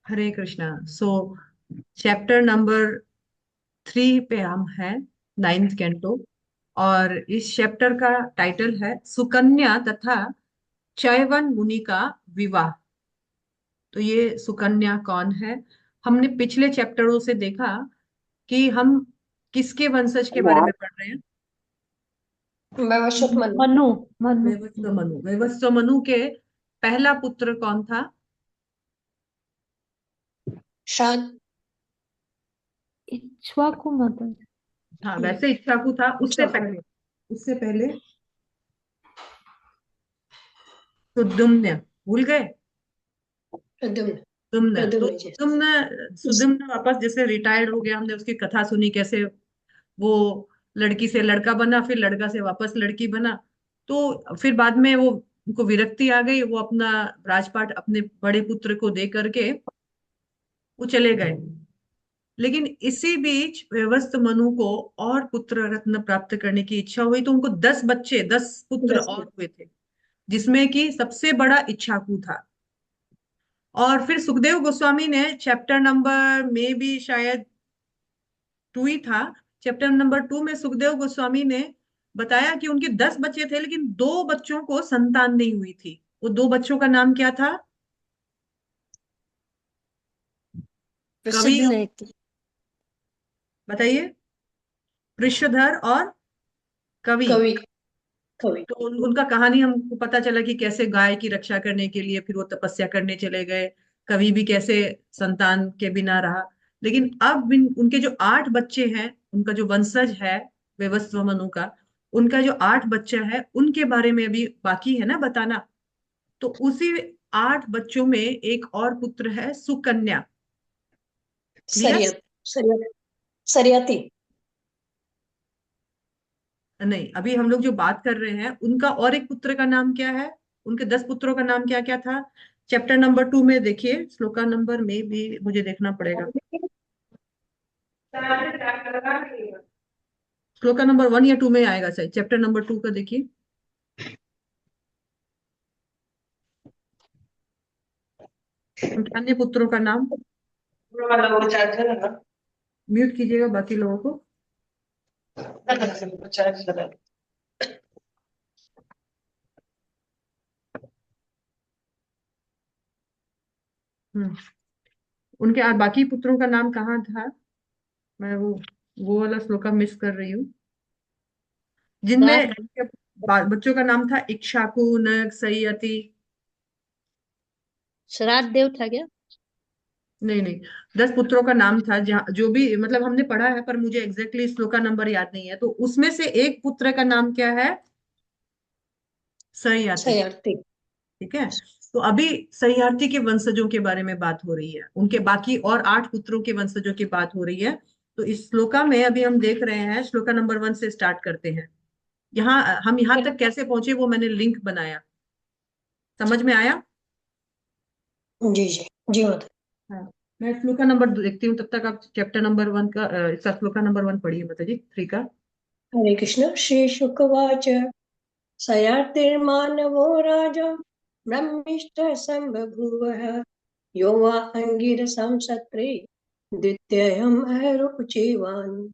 हरे कृष्णा। सो chapter number 3 पे हम हैं, नाइन्थ कैंटो। और इस चैप्टर का टाइटल है सुकन्या तथा चैवन मुनि का विवाह। तो ये सुकन्या कौन है? हमने पिछले चैप्टरों से देखा कि हम किसके वंशज के बारे में पढ़ रहे हैं। वैवस्वत मनु। मनु। मनु। वैवस्व मनु। वैवस्व मनु के पहला पुत्र कौन था? शाद। इक्ष्वाकु मनु। हाँ, वैसे इक्ष्वाकु था। उससे पहले सुद्युम्न। भूल गए? प्रद्युम्न। सुद्युम्न। तो प्रद्युम्न जी। सुद्युम्न वापस जैसे रिटायर्ड हो गया, हमने उसकी कथा सुनी कैसे वो लड़की से लड़का बना, फिर लड़का से वापस लड़की बना। तो फिर बाद में वो उनको विरक्ति आ गई, वो अपना राजपाट अपने बड़े पुत्र को दे करके वो चले गए। लेकिन इसी बीच वैवस्वत मनु को और पुत्र रत्न प्राप्त करने की इच्छा हुई, तो उनको 10 बच्चे, 10 पुत्र दस। और हुए थे, जिसमें कि सबसे बड़ा इक्ष्वाकु था। और फिर सुखदेव गोस्वामी ने चैप्टर नंबर में भी शायद 2 ही था। चैप्टर नंबर 2 में सुखदेव गोस्वामी ने बताया कि उनके 10 बच्चे थे, लेकिन 2 बच्चों को संतान नहीं हुई थी। वो 2 बच्चों का नाम क्या था? कवि, प्रसिद्ध नायक। बताइए। वृषधर और कवि। कवि। कवि। तो उनका कहानी हमको पता चला कि कैसे गाय की रक्षा करने के लिए फिर वो तपस्या करने चले गए। कवि भी कैसे संतान के बिना रहा। लेकिन अब उनके जो 8 बच्चे हैं, उनका जो वंशज है वैवस्व मनु का, उनका जो 8 बच्चा है उनके बारे में अभी बाकी है ना बताना। तो उसी 8 बच्चों में एक और पुत्र है सुकन्या। क्लियर? सरियत। सरियत। सरियती। नहीं, अभी हम लोग जो बात कर रहे हैं उनका और एक पुत्र का नाम क्या है? उनके 10 पुत्रों का नाम क्या क्या था? चैप्टर नंबर 2 में देखिए, श्लोका नंबर में भी मुझे देखना पड़ेगा। श्लोका नंबर 1 या 2 में आएगा सही। चैप्टर नंबर 2 का देखिए। उनके अन्य पुत्रों का नाम म्यूट कीजिएगा बाकी लोगों को। हम्म। उनके बाकी पुत्रों का नाम कहाँ था? मैं वो वाला श्लोका मिस कर रही हूँ, जिनमें श्राद्ध। उनके बच्चों का नाम था इक्ष्वाकु, नग, सयति। श्राद्ध देव था क्या? नहीं नहीं, 10 पुत्रों का नाम था, जहाँ जो भी मतलब हमने पढ़ा है, पर मुझे एग्जैक्टली श्लोका नंबर याद नहीं है। तो उसमें से एक पुत्र का नाम क्या है? सयति। सयार्थी। ठीक है। तो अभी सय्यार्थी के वंशजों के बारे में बात हो रही है, उनके बाकी और 8 पुत्रों के वंशजों की बात हो रही है। तो इस श्लोका में अभी हम देख रहे हैं, श्लोका नंबर 1 से स्टार्ट करते हैं। यहाँ हम यहाँ तक कैसे पहुंचे वो मैंने लिंक बनाया। समझ में आया? जी जी। जी माता। हाँ। मैं श्लोका नंबर देखती हूँ, तब तक आप चैप्टर नंबर 1 का इसका श्लोका नंबर 1 पढ़िए माता जी, 3 का। हरे कृष्ण। श्री शुकवाच। सयातिर्मानवो राजा ब्रह्मिष्ठ सम्बभूवः। यो वा अंगिरसं सत्रे द्वितीयम् अरुचिवान्।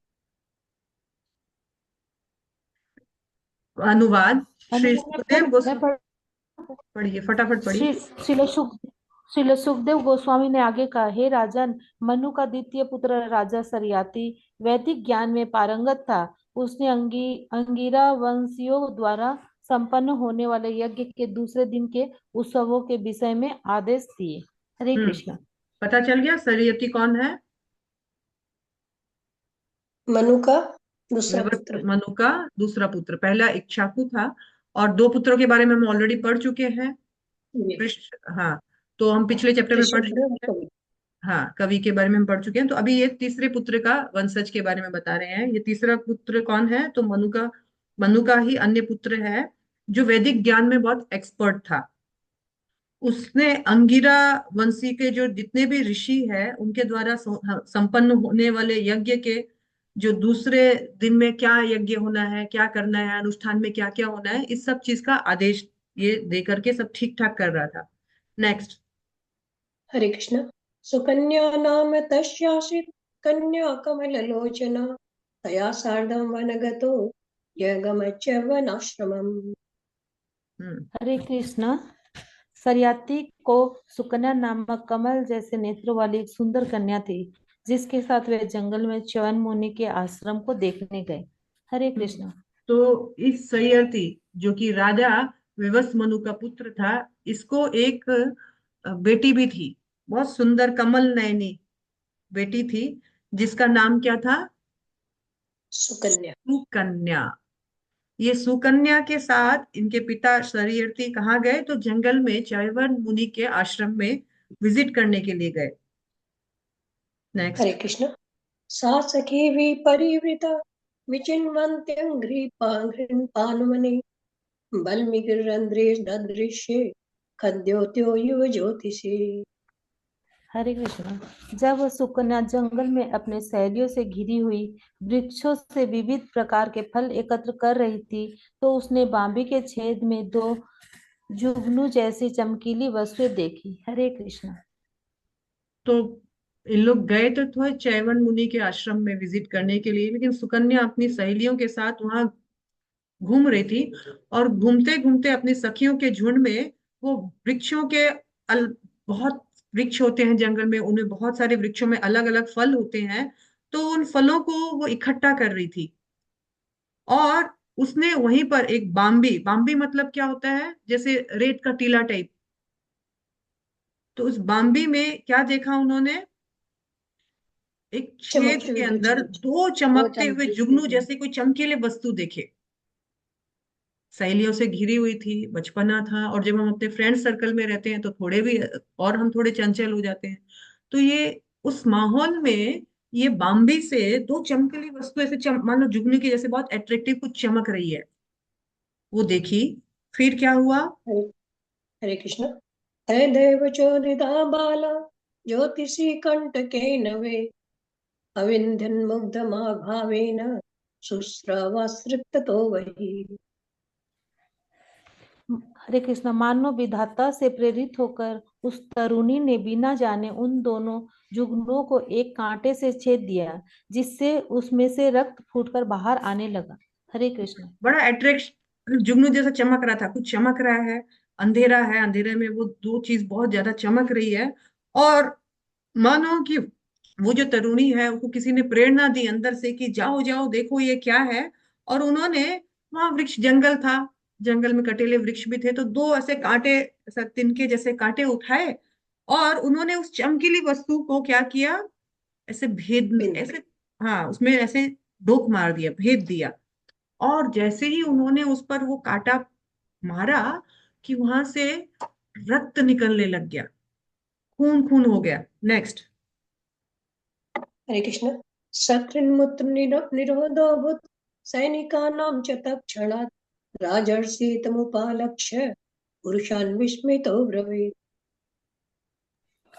अनुवाद श्री सुखदेव मैं गोस्वामी। पढ़ पढ़िए, फटाफट पढ़िए। श्री श्रील सुख श्रील सुखदेव गोस्वामी ने आगे कहा, हे राजन, मनु का द्वितीय पुत्र राजा सरियाती वैदिक ज्ञान में पारंगत था। उसने अंगिरा वंशियों द्वारा संपन्न होने वाले यज्ञ के दूसरे दिन के उत्सवों के विषय में आदेश दिए। हरे कृष्ण। पता चल गया सरियती कौन है? मनु का दूसरा वैवस्वत पुत्र। मनु का दूसरा पुत्र। पहला इक्ष्वाकु था, और 2 पुत्रों के बारे में हम ऑलरेडी पढ़ चुके हैं। ये हाँ, तो हम पिछले चैप्टर में पढ़ ऋषभ और चुके हैं। कवि। हाँ, कवि के बारे में हम पढ़ चुके हैं। तो अभी ये तीसरे पुत्र का वंशज के बारे में बता रहे हैं। ये तीसरा पुत्र कौन है? तो मनु का ही अन्य पुत्र है, जो वैदिक ज्ञान में बहुत एक्सपर्ट था। उसने अंगिरा वंशी के जो जितने भी ऋषि हैं उनके द्वारा संपन्न होने वाले यज्ञ के जो दूसरे दिन में क्या यज्ञ होना है, क्या करना है, अनुष्ठान में क्या क्या होना है, इस सब चीज का आदेश ये दे करके सब ठीक ठाक कर रहा था। नेक्स्ट। हरे कृष्ण। सुकन्या नाम तस्यासीत् कन्या कमललोचना तया सार्धं वनगतो यगमच्च वनाश्रमम्। हरे कृष्ण। सरियाती को सुकन्या नामक कमल जैसे नेत्रों वाली एक सुंदर कन्या थी, जिसके साथ वे जंगल में च्यवन मुनि के आश्रम को देखने गए। हरे कृष्ण। तो इस सय्यरथी जो कि राजा विवस्वान मनु का पुत्र था, इसको एक बेटी भी थी, बहुत सुंदर कमल नयनी बेटी थी, जिसका नाम क्या था? सुकन्या। सुकन्या। ये सुकन्या के साथ इनके पिता सरियर्थी कहाँ गए? तो जंगल में च्यवन मुनि के आश्रम में विजिट करने के लिए गए। हरे नेक्स्ट। कृष्ण। सा सखी विपरिवृता विचिन्वन्त्यङ्घ्रिपान्वने बल्मिगिरन्ध्रे ददृश्ये खद्योत्यो युव ज्योतिषे। हरे कृष्ण। जब वह सुकन्या जंगल में अपने सहेलियों से घिरी हुई वृक्षों से विविध प्रकार के फल एकत्र कर रही थी, तो उसने बांबी के छेद में दो जुगनू जैसी चमकीली वस्तुएं देखी। हरे कृष्ण। तो इन लोग गए तो थे च्यवन मुनि के आश्रम में विजिट करने के लिए, लेकिन सुकन्या अपनी सहेलियों के साथ वहां घूम रही थी, और घूमते घूमते अपनी सखियों के झुंड में वो वृक्षों के बहुत वृक्ष होते हैं जंगल में, उनमें बहुत सारे वृक्षों में अलग अलग फल होते हैं, तो उन फलों को वो इकट्ठा कर रही थी। और उसने वहीं पर एक बाम्बी, बाम्बी मतलब क्या होता है? जैसे रेत का टीला टाइप। तो उस बाम्बी में क्या देखा उन्होंने? एक छेद चमकती के हुई दो अंदर चीज। दो दो चमकते हुए चमकी जुगनू जैसे कोई चमकीले वस्तु देखे। सहेलियों से घिरी हुई थी, बचपना था, और जब हम अपने फ्रेंड सर्कल में रहते हैं तो थोड़े भी, और हम थोड़े चंचल हो जाते हैं। तो ये उस माहौल में ये बाम्बी से दो चमकीली वस्तु ऐसे मान लो जुगनू की जैसे बहुत अट्रैक्टिव कुछ चमक रही है, वो देखी। फिर क्या हुआ? हरे हरे कृष्ण। हृदय चोदिता बाला ज्योतिषी कंटकेन वे अविन्ध्यन् मुग्धमाभावेन शुश्रावासृप्ततो वही। हरे कृष्ण। मानव विधाता से प्रेरित होकर उस तरुणी ने बिना जाने उन दोनों जुगनुओं को एक कांटे से छेद दिया, जिससे उसमें से रक्त फूटकर बाहर आने लगा। हरे कृष्ण। बड़ा अट्रैक्शन, जुगनू जैसा चमक रहा था, कुछ चमक रहा है, अंधेरा है, अंधेरे में वो दो चीज बहुत ज्यादा चमक रही है। और मानो कि वो जो तरुणी है उसको किसी ने प्रेरणा दी अंदर से कि जाओ जाओ देखो ये क्या है। और उन्होंने, वहां वृक्ष जंगल था, जंगल में कटेले वृक्ष भी थे, तो दो ऐसे कांटे, ऐसा तिनके जैसे कांटे उठाए, और उन्होंने उस चमकीली वस्तु को क्या किया? ऐसे भेद, बिन ऐसे, हाँ, उसमें ऐसे डोक मार दिया, भेद दिया। और जैसे ही उन्होंने उस पर वो कांटा मारा, कि वहां से रक्त निकलने लग गया, खून खून हो गया। नेक्स्ट। हरे कृष्ण। सकृन्मुत्र निरोधोऽभूत् सैनिकानां च तत्क्षणात् राजर्षितमुपालक्ष्य पुरुषान् विस्मितो ब्रवीत्।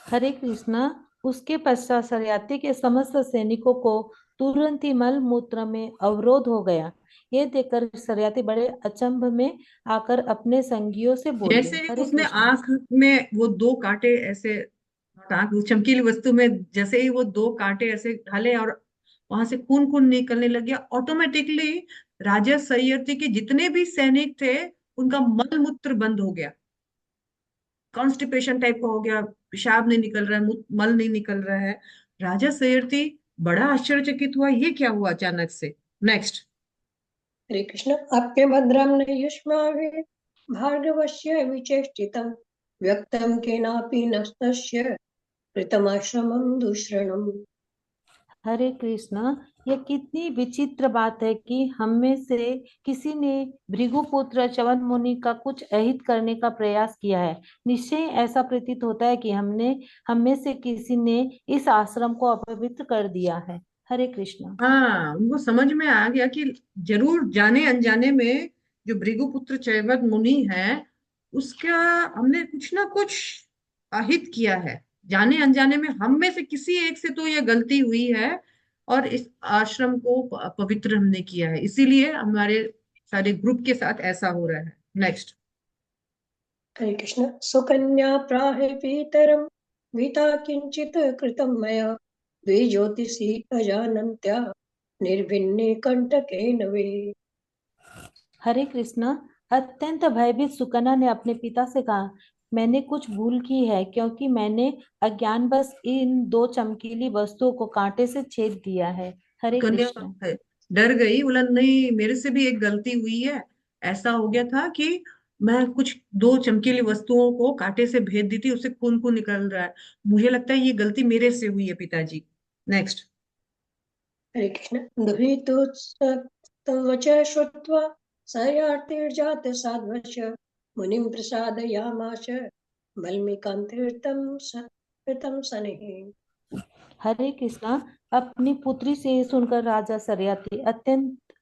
हरे कृष्ण। उसके पश्चात सरियाती के समस्त सैनिकों को तुरंत ही मल मूत्र में अवरोध हो गया। ये देखकर सरियाती बड़े अचंभ में आकर अपने संगियों से बोले। जैसे ही हरे उसने कृष्ण। आंख में वो दो कांटे ऐसे, आंख उस चमकीली वस्तु में जैसे ही वो दो कांटे ऐसे ढाले, और वहां से खून खून निकलने लग गया, ऑटोमेटिकली राजा सय्यरथी के जितने भी सैनिक थे उनका मल मूत्र बंद हो गया, कॉन्स्टिपेशन टाइप का हो गया, पेशाब नहीं निकल रहा है, मल नहीं निकल रहा है। राजा सय्यरथी बड़ा आश्चर्यचकित हुआ, ये क्या हुआ अचानक से। नेक्स्ट। हरे कृष्ण। अप्यभद्रं न युष्माभिः भार्गवस्य विचेष्टितं व्यक्तं केनापि नस्तस्य कृतमाश्रमं दुष्णम्। हरे कृष्ण। यह कितनी विचित्र बात है कि हम में से किसी ने भृगुपुत्र च्यवन मुनि का कुछ अहित करने का प्रयास किया है। निश्चय ऐसा प्रतीत होता है कि हम में से किसी ने इस आश्रम को अपवित्र कर दिया है। हरे कृष्ण। हाँ, उनको समझ में आ गया कि जरूर जाने अनजाने में जो भृगुपुत्र च्यवन मुनि है, उसका हमने कुछ ना कुछ अहित किया है। जाने अनजाने में हम में से किसी एक से तो ये गलती हुई है, और इस आश्रम को पवित्र हमने किया है, इसीलिए हमारे सारे ग्रुप के साथ ऐसा हो रहा है। नेक्स्ट। हरे कृष्ण। सुकन्या प्राह पीतरम् गीता किंचित कृतं मया द्वे ज्योतिषी अजानन्त्या निर्भिन्ने कंटकेन वे। हरे कृष्ण। अत्यंत भयभीत सुकन्या ने अपने पिता से कहा, मैंने कुछ भूल की है, क्योंकि मैंने अज्ञानवश इन दो चमकीली वस्तुओं को कांटे से छेद दिया है। हरे कन्या कृष्ण। है, डर गई, बोला नहीं मेरे से भी एक गलती हुई है। ऐसा हो गया था कि मैं कुछ दो चमकीली वस्तुओं को कांटे से भेद दी थी, उससे खून खून निकल रहा है। मुझे लगता है ये गलती मेरे से हुई है पिताजी। नेक्स्ट। हरे कृष्ण। दुहितोत्सं वच श्रुत्वा सयातिर्जात साध्वश मुनिं प्रसादयामास वल्मीकान्तीर्थं कृतं शनैः। हरे कृष्णा। अपनी पुत्री से ये सुनकर राजा सरयाती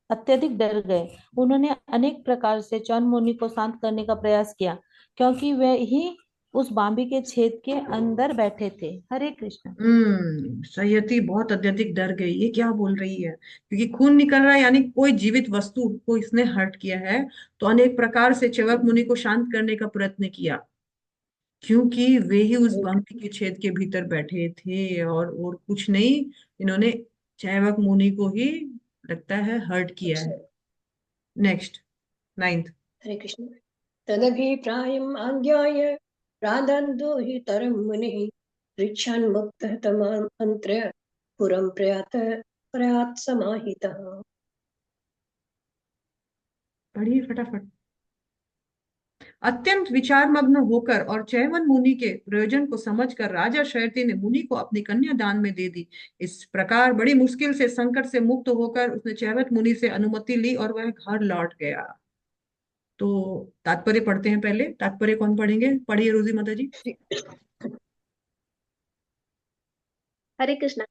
अत्यधिक डर गए। उन्होंने अनेक प्रकार से चौन मुनि को शांत करने का प्रयास किया, क्योंकि वे ही उस बांबी के छेद के अंदर बैठे थे। हरे कृष्ण। संयति बहुत अत्यधिक डर गई, ये क्या बोल रही है, क्योंकि खून निकल रहा है यानी कोई जीवित वस्तु को इसने हर्ट किया है। तो अनेक प्रकार से च्यवक मुनि को शांत करने का प्रयत्न किया, क्योंकि वे ही उस बंकी के छेद के भीतर बैठे थे और कुछ नहीं। इन्होंने च्यवक मुनि को ही लगता है हर्ट किया अच्छा। है। Next, ninth. हरे कृष्ण। तदभिप्रायम् आज्ञाय रादन्तो हि तरं मुनिः पृच्छन् मुक्तः तमन्त्र्य पुरं प्रयात् समाहितः। पढ़िए फटाफट। अत्यंत विचारमग्न होकर और चैवन मुनि के प्रयोजन को समझकर राजा शयती ने मुनि को अपनी कन्या दान में दे दी। इस प्रकार बड़ी मुश्किल से संकट से मुक्त होकर उसने चैवत मुनि से अनुमति ली और वह घर लौट गया। तो तात्पर्य पढ़ते हैं, पहले तात्पर्य कौन पढ़ेंगे, पढ़िए रोजी माता जी। हरे कृष्णा।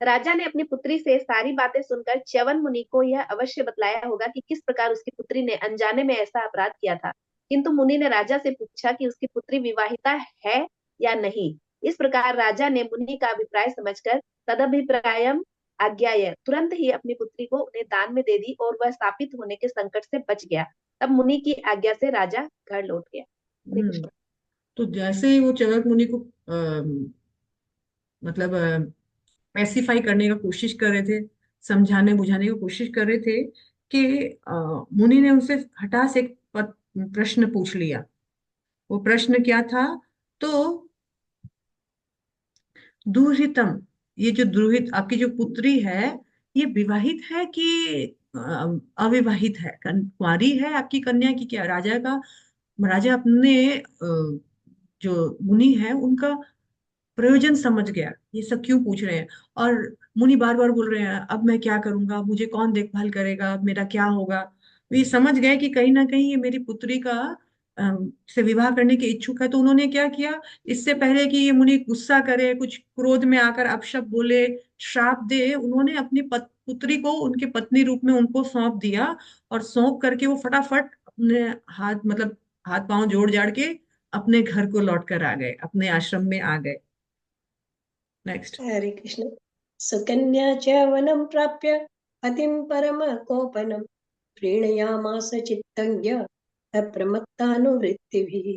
राजा ने अपनी पुत्री से सारी बातें सुनकर च्यवन मुनि को यह अवश्य बतलाया होगा कि किस प्रकार उसकी पुत्री ने अनजाने में ऐसा अपराध किया था, किंतु मुनि ने राजा से पूछा कि उसकी पुत्री विवाहिता है या नहीं। इस प्रकार राजा ने मुनि का अभिप्राय समझकर तदभिप्रायम आज्ञाय तुरंत ही अपनी पुत्री को उन्हें दान में दे दी और वह स्थापित होने के संकट से बच गया। तब मुनि की आज्ञा से राजा घर लौट गया। हरे हम्म। कृष्ण। तो जैसे ही वो चैवक मुनि को मतलब पैसिफाई करने का कोशिश कर रहे थे, समझाने बुझाने की कोशिश कर रहे थे, कि मुनि ने उनसे हठात से एक प्रश्न पूछ लिया। वो प्रश्न क्या था? तो दुहितम, ये जो दुहित आपकी जो पुत्री है, ये विवाहित है कि अविवाहित है, कुंवारी है आपकी कन्या की क्या? राजा का, राजा अपने जो मुनि है उनका प्रयोजन समझ गया, ये सब क्यों पूछ रहे हैं। और मुनि बार बार बोल रहे हैं अब मैं क्या करूंगा, मुझे कौन देखभाल करेगा, अब मेरा क्या होगा। तो ये समझ गए कि कहीं ना कहीं ये मेरी पुत्री का से विवाह करने के इच्छुक है। तो उन्होंने क्या किया, इससे पहले कि ये मुनि गुस्सा करे, कुछ क्रोध में आकर अपशब्द बोले, श्राप दे, उन्होंने अपनी पुत्री को उनके पत्नी रूप में उनको सौंप दिया। और सौंप करके वो फटाफट अपने हाथ मतलब हाथ पांव जोड़ जाड़ के अपने घर को लौट कर आ गए, अपने आश्रम में आ गए। नेक्स्ट। हरे कृष्ण। सुकन्या च वनं प्राप्य पतिं परमकोपनं प्रीणयामास चित्तज्ञ अप्रमत्तानुवृत्तिभिः।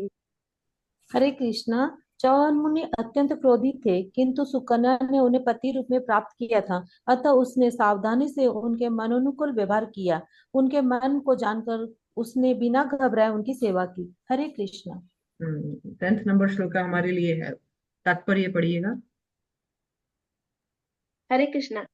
हरे कृष्णा। चौहान मुनि अत्यंत क्रोधित थे, किंतु सुकन्या ने उन्हें पति रूप में प्राप्त किया था, अतः उसने सावधानी से उनके मनोनुकूल व्यवहार किया। उनके मन को जानकर उसने बिना घबराए उनकी सेवा की। हरे कृष्णा। 10th नंबर श्लोक हमारे लिए है, तात्पर्य पढ़िएगा। हरे कृष्णा।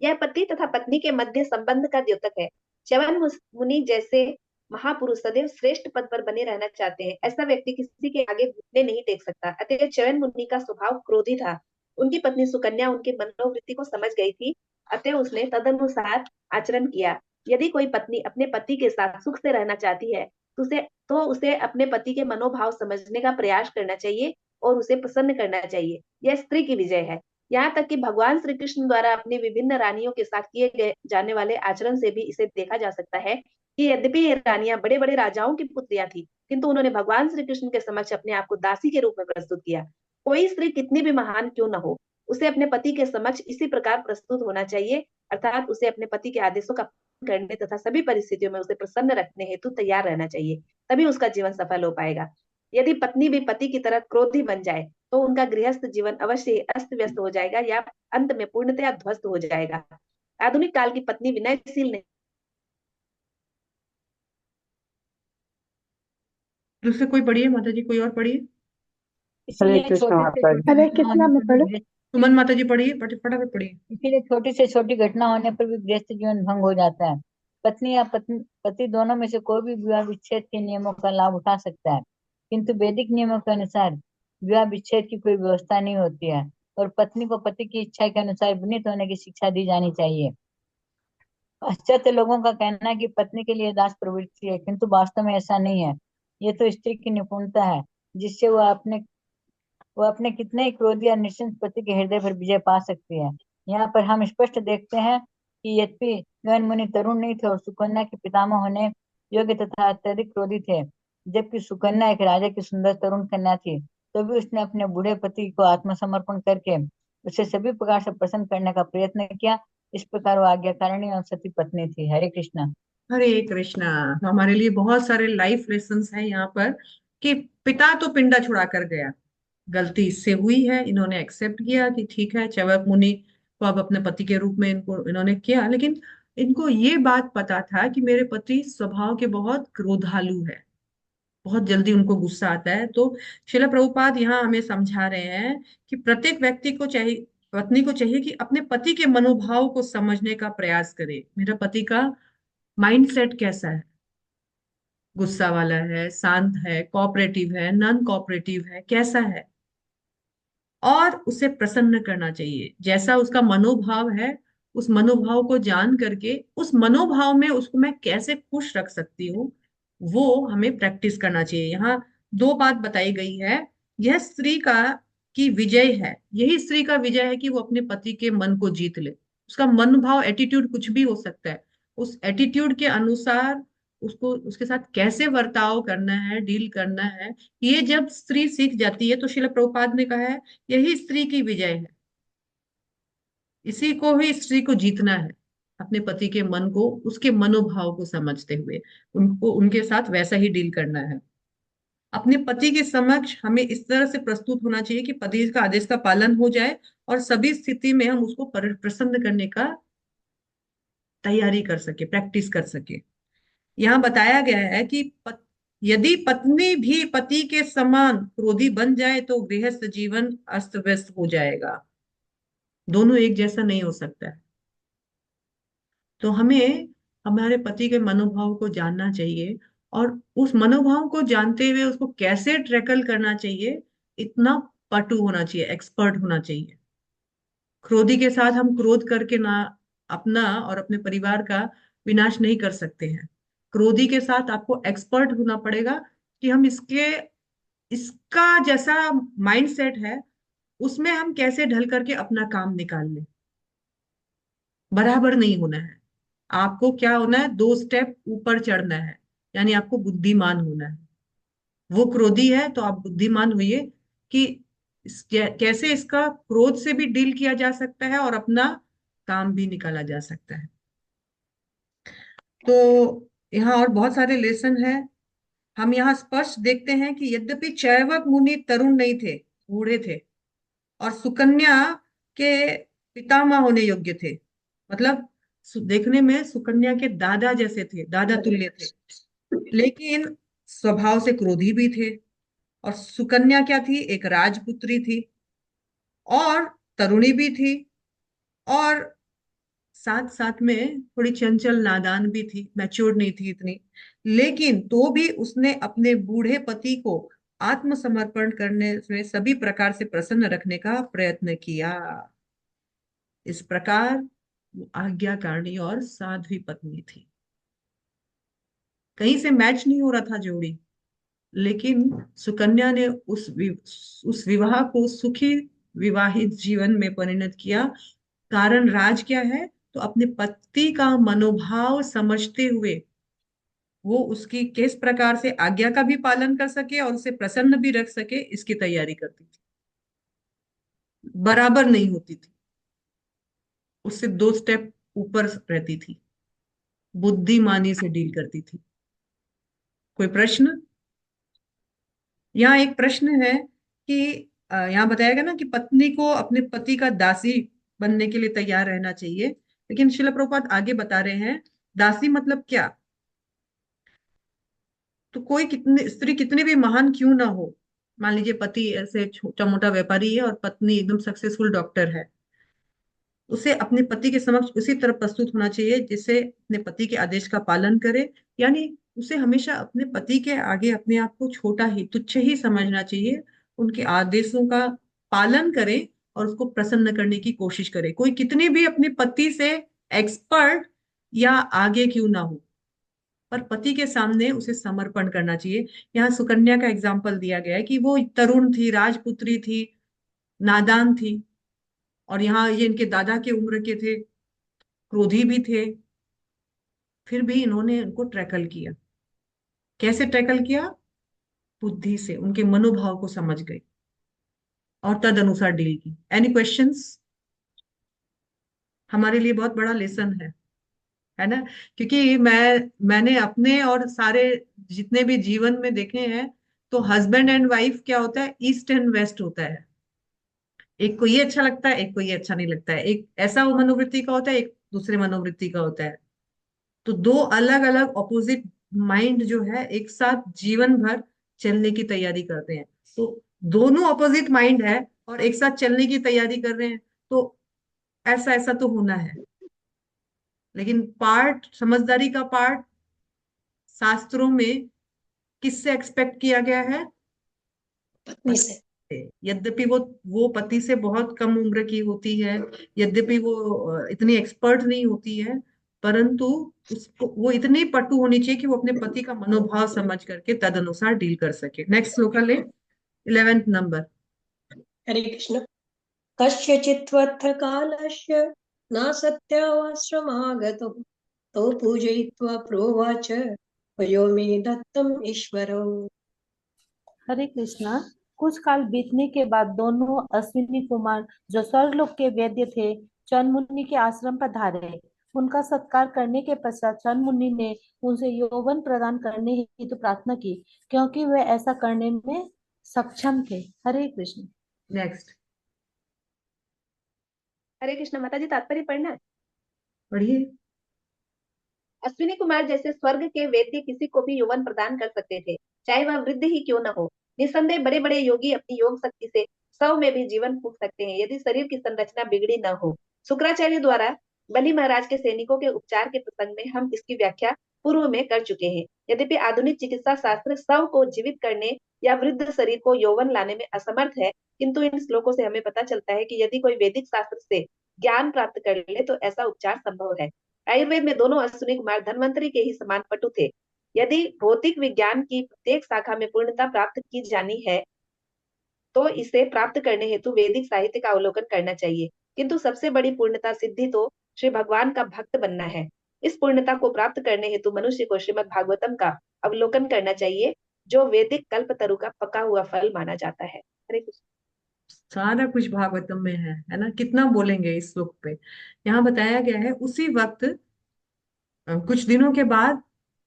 यह पति तथा पत्नी के मध्य संबंध का द्योतक है। च्यवन मुनि जैसे महापुरुष सदैव श्रेष्ठ पद पर बने रहना चाहते हैं। ऐसा व्यक्ति किसी के आगे घुटने नहीं टेक सकता। अतः च्यवन मुनि का स्वभाव क्रोधी था। उनकी पत्नी सुकन्या उनकी मनोवृत्ति को समझ गई थी, अतः उसने तदनुसार आचरण किया। यदि कोई पत्नी अपने पति के साथ सुख से रहना चाहती है तो उसे अपने पति के मनोभाव समझने का प्रयास करना चाहिए और उसे प्रसन्न करना चाहिए। यह स्त्री की विजय है। यहाँ तक कि भगवान श्री कृष्ण द्वारा अपनी विभिन्न रानियों के साथ किए गए जाने वाले आचरण से भी इसे देखा जा सकता है कि यद्यपि ये रानियां बड़े बड़े राजाओं की पुत्रियां थी, किंतु उन्होंने भगवान श्री कृष्ण के समक्ष अपने आप को दासी के रूप में प्रस्तुत किया। कोई स्त्री कितनी भी महान क्यों न हो, उसे अपने पति के समक्ष इसी प्रकार प्रस्तुत होना चाहिए, अर्थात उसे अपने पति के आदेशों का पालन करने तथा सभी परिस्थितियों में उसे प्रसन्न रखने हेतु तैयार रहना चाहिए। तभी उसका जीवन सफल हो पाएगा। यदि पत्नी भी पति की तरह क्रोधी बन जाए तो उनका गृहस्थ जीवन अवश्य ही अस्त व्यस्त हो जाएगा या अंत में पूर्णतया ध्वस्त हो जाएगा। आधुनिक काल की पत्नी विनयशील नहीं। दूसरे कोई पढ़िए माता जी, कोई और पढ़िए। हरे इसीलिए कृष्ण छोटे से माता छोटी जी। हरे घटना कृष्णा होने में पर पढ़ो। भी सुमन माता जी पढ़िए, फटाफट पढ़िए। इसीलिए छोटी से छोटी घटना होने पर भी गृहस्थ जीवन भंग हो जाता है। पत्नी या पति दोनों में से कोई भी विवाह विच्छेद के नियमों का लाभ उठा सकता है, किंतु वैदिक नियमों के अनुसार विवाह विच्छेद की कोई व्यवस्था नहीं होती है और पत्नी को पति की इच्छा के अनुसार विनीत होने की शिक्षा दी जानी चाहिए। पाश्चात्य लोगों का कहना है कि पत्नी के लिए दास प्रवृत्ति है, किंतु वास्तव में ऐसा नहीं है। ये तो स्त्री की निपुणता है जिससे वो अपने कितने ही क्रोधी या निश्चिंत पति के हृदय पर विजय पा सकती है। यहाँ पर हम स्पष्ट देखते हैं कि यद्यपि गगन मुनि तरुण नहीं थे और सुकन्या के पितामह होने योग्य तथा अत्यधिक क्रोधी थे, जबकि सुकन्या एक राजा की सुंदर तरुण कन्या थी, तो भी उसने अपने बूढ़े पति को आत्मसमर्पण करके उसे सभी प्रकार से प्रसन्न करने का प्रयत्न किया। इस प्रकार वो आज्ञाकारिणी और सती पत्नी थी। हरे कृष्णा। हरे कृष्णा। तो हमारे लिए बहुत सारे लाइफ लेसन्स हैं यहाँ पर कि पिता तो पिंडा छुड़ा कर गया, गलती इससे हुई है, इन्होंने एक्सेप्ट किया कि ठीक है, च्यवक मुनि को अब अपने पति के रूप में इनको इन्होंने किया, लेकिन इनको ये बात पता था कि मेरे पति स्वभाव के बहुत क्रोधालु है, बहुत जल्दी उनको गुस्सा आता है। तो शिला प्रभुपाद यहाँ हमें समझा रहे हैं कि प्रत्येक व्यक्ति को चाहिए, पत्नी को चाहिए कि अपने पति के मनोभाव को समझने का प्रयास करे। मेरा पति का माइंडसेट कैसा है, गुस्सा वाला है, शांत है, कोऑपरेटिव है, नॉन कोऑपरेटिव है, कैसा है, और उसे प्रसन्न करना चाहिए। जैसा उसका मनोभाव है, उस मनोभाव को जान करके उस मनोभाव में उसको मैं कैसे खुश रख सकती हूँ, वो हमें प्रैक्टिस करना चाहिए। यहाँ दो बात बताई गई है। यह स्त्री का की विजय है, यही स्त्री का विजय है कि वो अपने पति के मन को जीत ले। उसका मनोभाव, एटीट्यूड कुछ भी हो सकता है, उस एटीट्यूड के अनुसार उसको उसके साथ कैसे बर्ताव करना है, डील करना है, ये जब स्त्री सीख जाती है तो शिला प्रभुपाद ने कहा है यही स्त्री की विजय है। इसी को ही स्त्री को जीतना है, अपने पति के मन को, उसके मनोभाव को समझते हुए उनको उनके साथ वैसा ही डील करना है। अपने पति के समक्ष हमें इस तरह से प्रस्तुत होना चाहिए कि पति का आदेश का पालन हो जाए और सभी स्थिति में हम उसको प्रसन्न करने का तैयारी कर सके, प्रैक्टिस कर सके। यहाँ बताया गया है कि यदि पत्नी भी पति के समान क्रोधी बन जाए तो गृहस्थ जीवन अस्त व्यस्त हो जाएगा। दोनों एक जैसा नहीं हो सकता है। तो हमें हमारे पति के मनोभाव को जानना चाहिए और उस मनोभाव को जानते हुए उसको कैसे ट्रैकल करना चाहिए, इतना पटु होना चाहिए, एक्सपर्ट होना चाहिए। क्रोधी के साथ हम क्रोध करके ना अपना और अपने परिवार का विनाश नहीं कर सकते हैं। क्रोधी के साथ आपको एक्सपर्ट होना पड़ेगा कि हम इसका जैसा माइंडसेट है उसमें हम कैसे ढल करके अपना काम निकाल लें। बराबर नहीं होना है, आपको क्या होना है, दो स्टेप ऊपर चढ़ना है, यानी आपको बुद्धिमान होना है। वो क्रोधी है तो आप बुद्धिमान हुइए कि कैसे इसका क्रोध से भी डील किया जा सकता है और अपना काम भी निकाला जा सकता है। तो यहाँ और बहुत सारे लेसन है। हम यहाँ स्पष्ट देखते हैं कि यद्यपि चैवक मुनि तरुण नहीं थे, बूढ़े थे, और सुकन्या के पितामह होने योग्य थे, मतलब देखने में सुकन्या के दादा जैसे थे, दादा तुल्य थे, लेकिन स्वभाव से क्रोधी भी थे। और सुकन्या क्या थी, एक राजपुत्री थी और तरुणी भी थी, और साथ साथ में थोड़ी चंचल नादान भी थी, मैच्योर नहीं थी इतनी, लेकिन तो भी उसने अपने बूढ़े पति को आत्मसमर्पण करने में सभी प्रकार से प्रसन्न रखने का प्रयत्न किया। इस प्रकार वो आज्ञाकारिणी और साध्वी पत्नी थी। कहीं से मैच नहीं हो रहा था जोड़ी, लेकिन सुकन्या ने उस विवाह को सुखी विवाहित जीवन में परिणत किया। कारण राज क्या है, तो अपने पति का मनोभाव समझते हुए वो उसकी किस प्रकार से आज्ञा का भी पालन कर सके और उसे प्रसन्न भी रख सके, इसकी तैयारी करती थी। बराबर नहीं होती थी, उससे दो स्टेप ऊपर रहती थी, बुद्धिमानी से डील करती थी। कोई प्रश्न? यहाँ एक प्रश्न है कि यहाँ बताया गया ना कि पत्नी को अपने पति का दासी बनने के लिए तैयार रहना चाहिए, लेकिन शिला प्रभुपाद आगे बता रहे हैं दासी मतलब क्या। तो कोई कितने स्त्री कितनी भी महान क्यों ना हो, मान लीजिए पति ऐसे छोटा मोटा व्यापारी है और पत्नी एकदम सक्सेसफुल डॉक्टर है, उसे अपने पति के समक्ष उसी तरह प्रस्तुत होना चाहिए जिससे अपने पति के आदेश का पालन करे। यानी उसे हमेशा अपने पति के आगे अपने आप को छोटा ही तुच्छ ही समझना चाहिए, उनके आदेशों का पालन करे और उसको प्रसन्न करने की कोशिश करे, कोई कितने भी अपने पति से एक्सपर्ट या आगे क्यों ना हो, पर पति के सामने उसे समर्पण करना चाहिए। यहाँ सुकन्या का एग्जाम्पल दिया गया है कि वो तरुण थी, राजपुत्री थी, नादान थी, और यहाँ ये इनके दादा के उम्र के थे, क्रोधी भी थे, फिर भी इन्होंने उनको ट्रैकल किया। कैसे ट्रैकल किया? बुद्धि से, उनके मनोभाव को समझ गई और तद अनुसार डील की। Any questions? हमारे लिए बहुत बड़ा लेसन है ना, क्योंकि मैंने अपने और सारे जितने भी जीवन में देखे हैं, तो हस्बैंड एंड वाइफ क्या होता है, ईस्ट एंड वेस्ट होता है। एक को ये अच्छा लगता है, एक को ये अच्छा नहीं लगता है, एक ऐसा वो मनोवृत्ति का होता है, एक दूसरे मनोवृत्ति का होता है। तो दो अलग अलग ऑपोजिट माइंड जो है एक साथ जीवन भर चलने की तैयारी करते हैं। तो दोनों ऑपोजिट माइंड है और एक साथ चलने की तैयारी कर रहे हैं, तो ऐसा ऐसा तो होना है। लेकिन पार्ट समझदारी का पार्ट शास्त्रों में किससे एक्सपेक्ट किया गया है? पत्नी से। यद्यपि वो पति से बहुत कम उम्र की होती है, यद्यपि वो इतनी एक्सपर्ट नहीं होती है, परंतु उसको वो इतनी पटु होनी चाहिए कि वो अपने पति का मनोभाव समझ करके तद अनुसार डील कर सके। नेक्स्ट श्लोका ले, 11th नंबर। हरे कृष्ण। कस्यचित्वत्थ कालस्य न सत्यावाश्रमागतो तो पूजयित्वा प्रोवाच वयो मे दत्तम ईश्वरो। हरे कृष्णा। कुछ काल बीतने के बाद दोनों अश्विनी कुमार जो स्वर्गलोक के वैद्य थे चंद मुनि के आश्रम पर धारे। उनका सत्कार करने के पश्चात चंद मुनि ने उनसे यौवन प्रदान करने हेतु प्रार्थना की, क्योंकि वे ऐसा करने में सक्षम थे। हरे कृष्ण। नेक्स्ट हरे कृष्ण। माता जी तात्पर्य पढ़ना है। पढ़िए। अश्विनी कुमार जैसे स्वर्ग के वैद्य किसी को भी यौवन प्रदान कर सकते थे, चाहे वह वृद्ध ही क्यों न हो। निसंदेह बड़े बड़े योगी अपनी योग शक्ति से 100 में भी जीवन फूंक सकते हैं, यदि शरीर की संरचना बिगड़ी न हो। शुक्राचार्य द्वारा बलि महाराज के सैनिकों के उपचार के प्रसंग में हम इसकी व्याख्या पूर्व में कर चुके हैं। यद्यपि आधुनिक चिकित्सा शास्त्र 100 को जीवित करने या वृद्ध शरीर को यौवन लाने में असमर्थ है, किंतु इन श्लोकों से हमें पता चलता है कि यदि कोई वैदिक शास्त्र से ज्ञान प्राप्त कर ले तो ऐसा उपचार संभव है। आयुर्वेद में दोनों अश्विनी कुमार धन्वंतरी के ही समान पटु थे। यदि भौतिक विज्ञान की प्रत्येक शाखा में पूर्णता प्राप्त की जानी है तो इसे प्राप्त करने हेतु वैदिक साहित्य का अवलोकन करना चाहिए, किंतु सबसे बड़ी पूर्णता सिद्धि तो श्री भगवान का भक्त बनना है। इस पूर्णता को प्राप्त करने हेतु मनुष्य को श्रीमद् भागवतम का अवलोकन करना चाहिए, जो वैदिक कल्पतरु का पका हुआ फल माना जाता है। हरे कृष्ण। सारा कुछ भागवतम में है ना, कितना बोलेंगे इस श्लोक पे। यहाँ बताया गया है उसी वक्त कुछ दिनों के बाद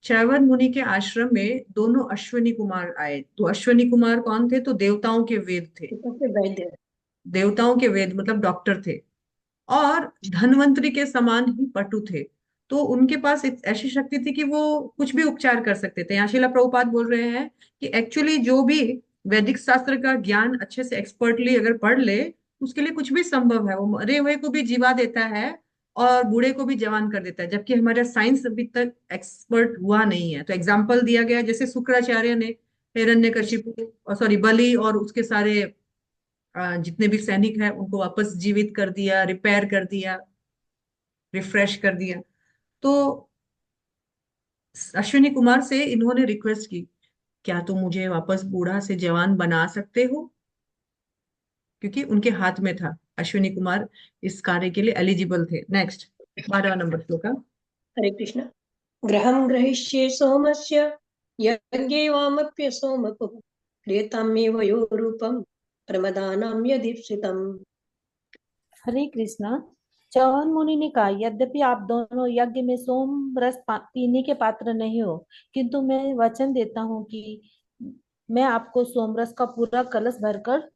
चैवन मुनि के आश्रम में दोनों अश्विनी कुमार आए। तो अश्विनी कुमार कौन थे? तो देवताओं के वेद थे, वैद्य। देवताओं के वेद मतलब डॉक्टर थे, और धन्वंतरी के समान ही पटु थे। तो उनके पास एक ऐसी शक्ति थी कि वो कुछ भी उपचार कर सकते थे। यहाँ शिला प्रभुपाद बोल रहे हैं कि एक्चुअली जो भी वैदिक शास्त्र का ज्ञान अच्छे से एक्सपर्टली अगर पढ़ ले, उसके लिए कुछ भी संभव है। वो मरे हुए को भी जीवा देता है और बूढ़े को भी जवान कर देता है, जबकि हमारा साइंस अभी तक एक्सपर्ट हुआ नहीं है। तो एग्जाम्पल दिया गया जैसे शुक्राचार्य ने हिरण्यकशिपु, सॉरी बलि और उसके सारे जितने भी सैनिक हैं उनको वापस जीवित कर दिया, रिपेयर कर दिया, रिफ्रेश कर दिया। तो अश्विनी कुमार से इन्होंने रिक्वेस्ट की, क्या तुम मुझे वापस बूढ़ा से जवान बना सकते हो? क्योंकि उनके हाथ में था, अश्विनी कुमार इस कार्य के लिए एलिजिबल थे। नेक्स्ट 12 नंबर श्लोक। हरे कृष्ण। ग्रहं ग्रहिष्ये सोमस्य यज्ञे वामप्य सोमको क्रियताम्येव यो रूपं प्रमदानं यदीप्सितम्। हरे कृष्णा। चौहान मुनि ने कहा, यद्यपि आप दोनों यज्ञ में सोम रस पीने के पात्र नहीं हो, किंतु मैं वचन देता हूँ कि मैं आपको सोमरस का पूरा कलश भरकर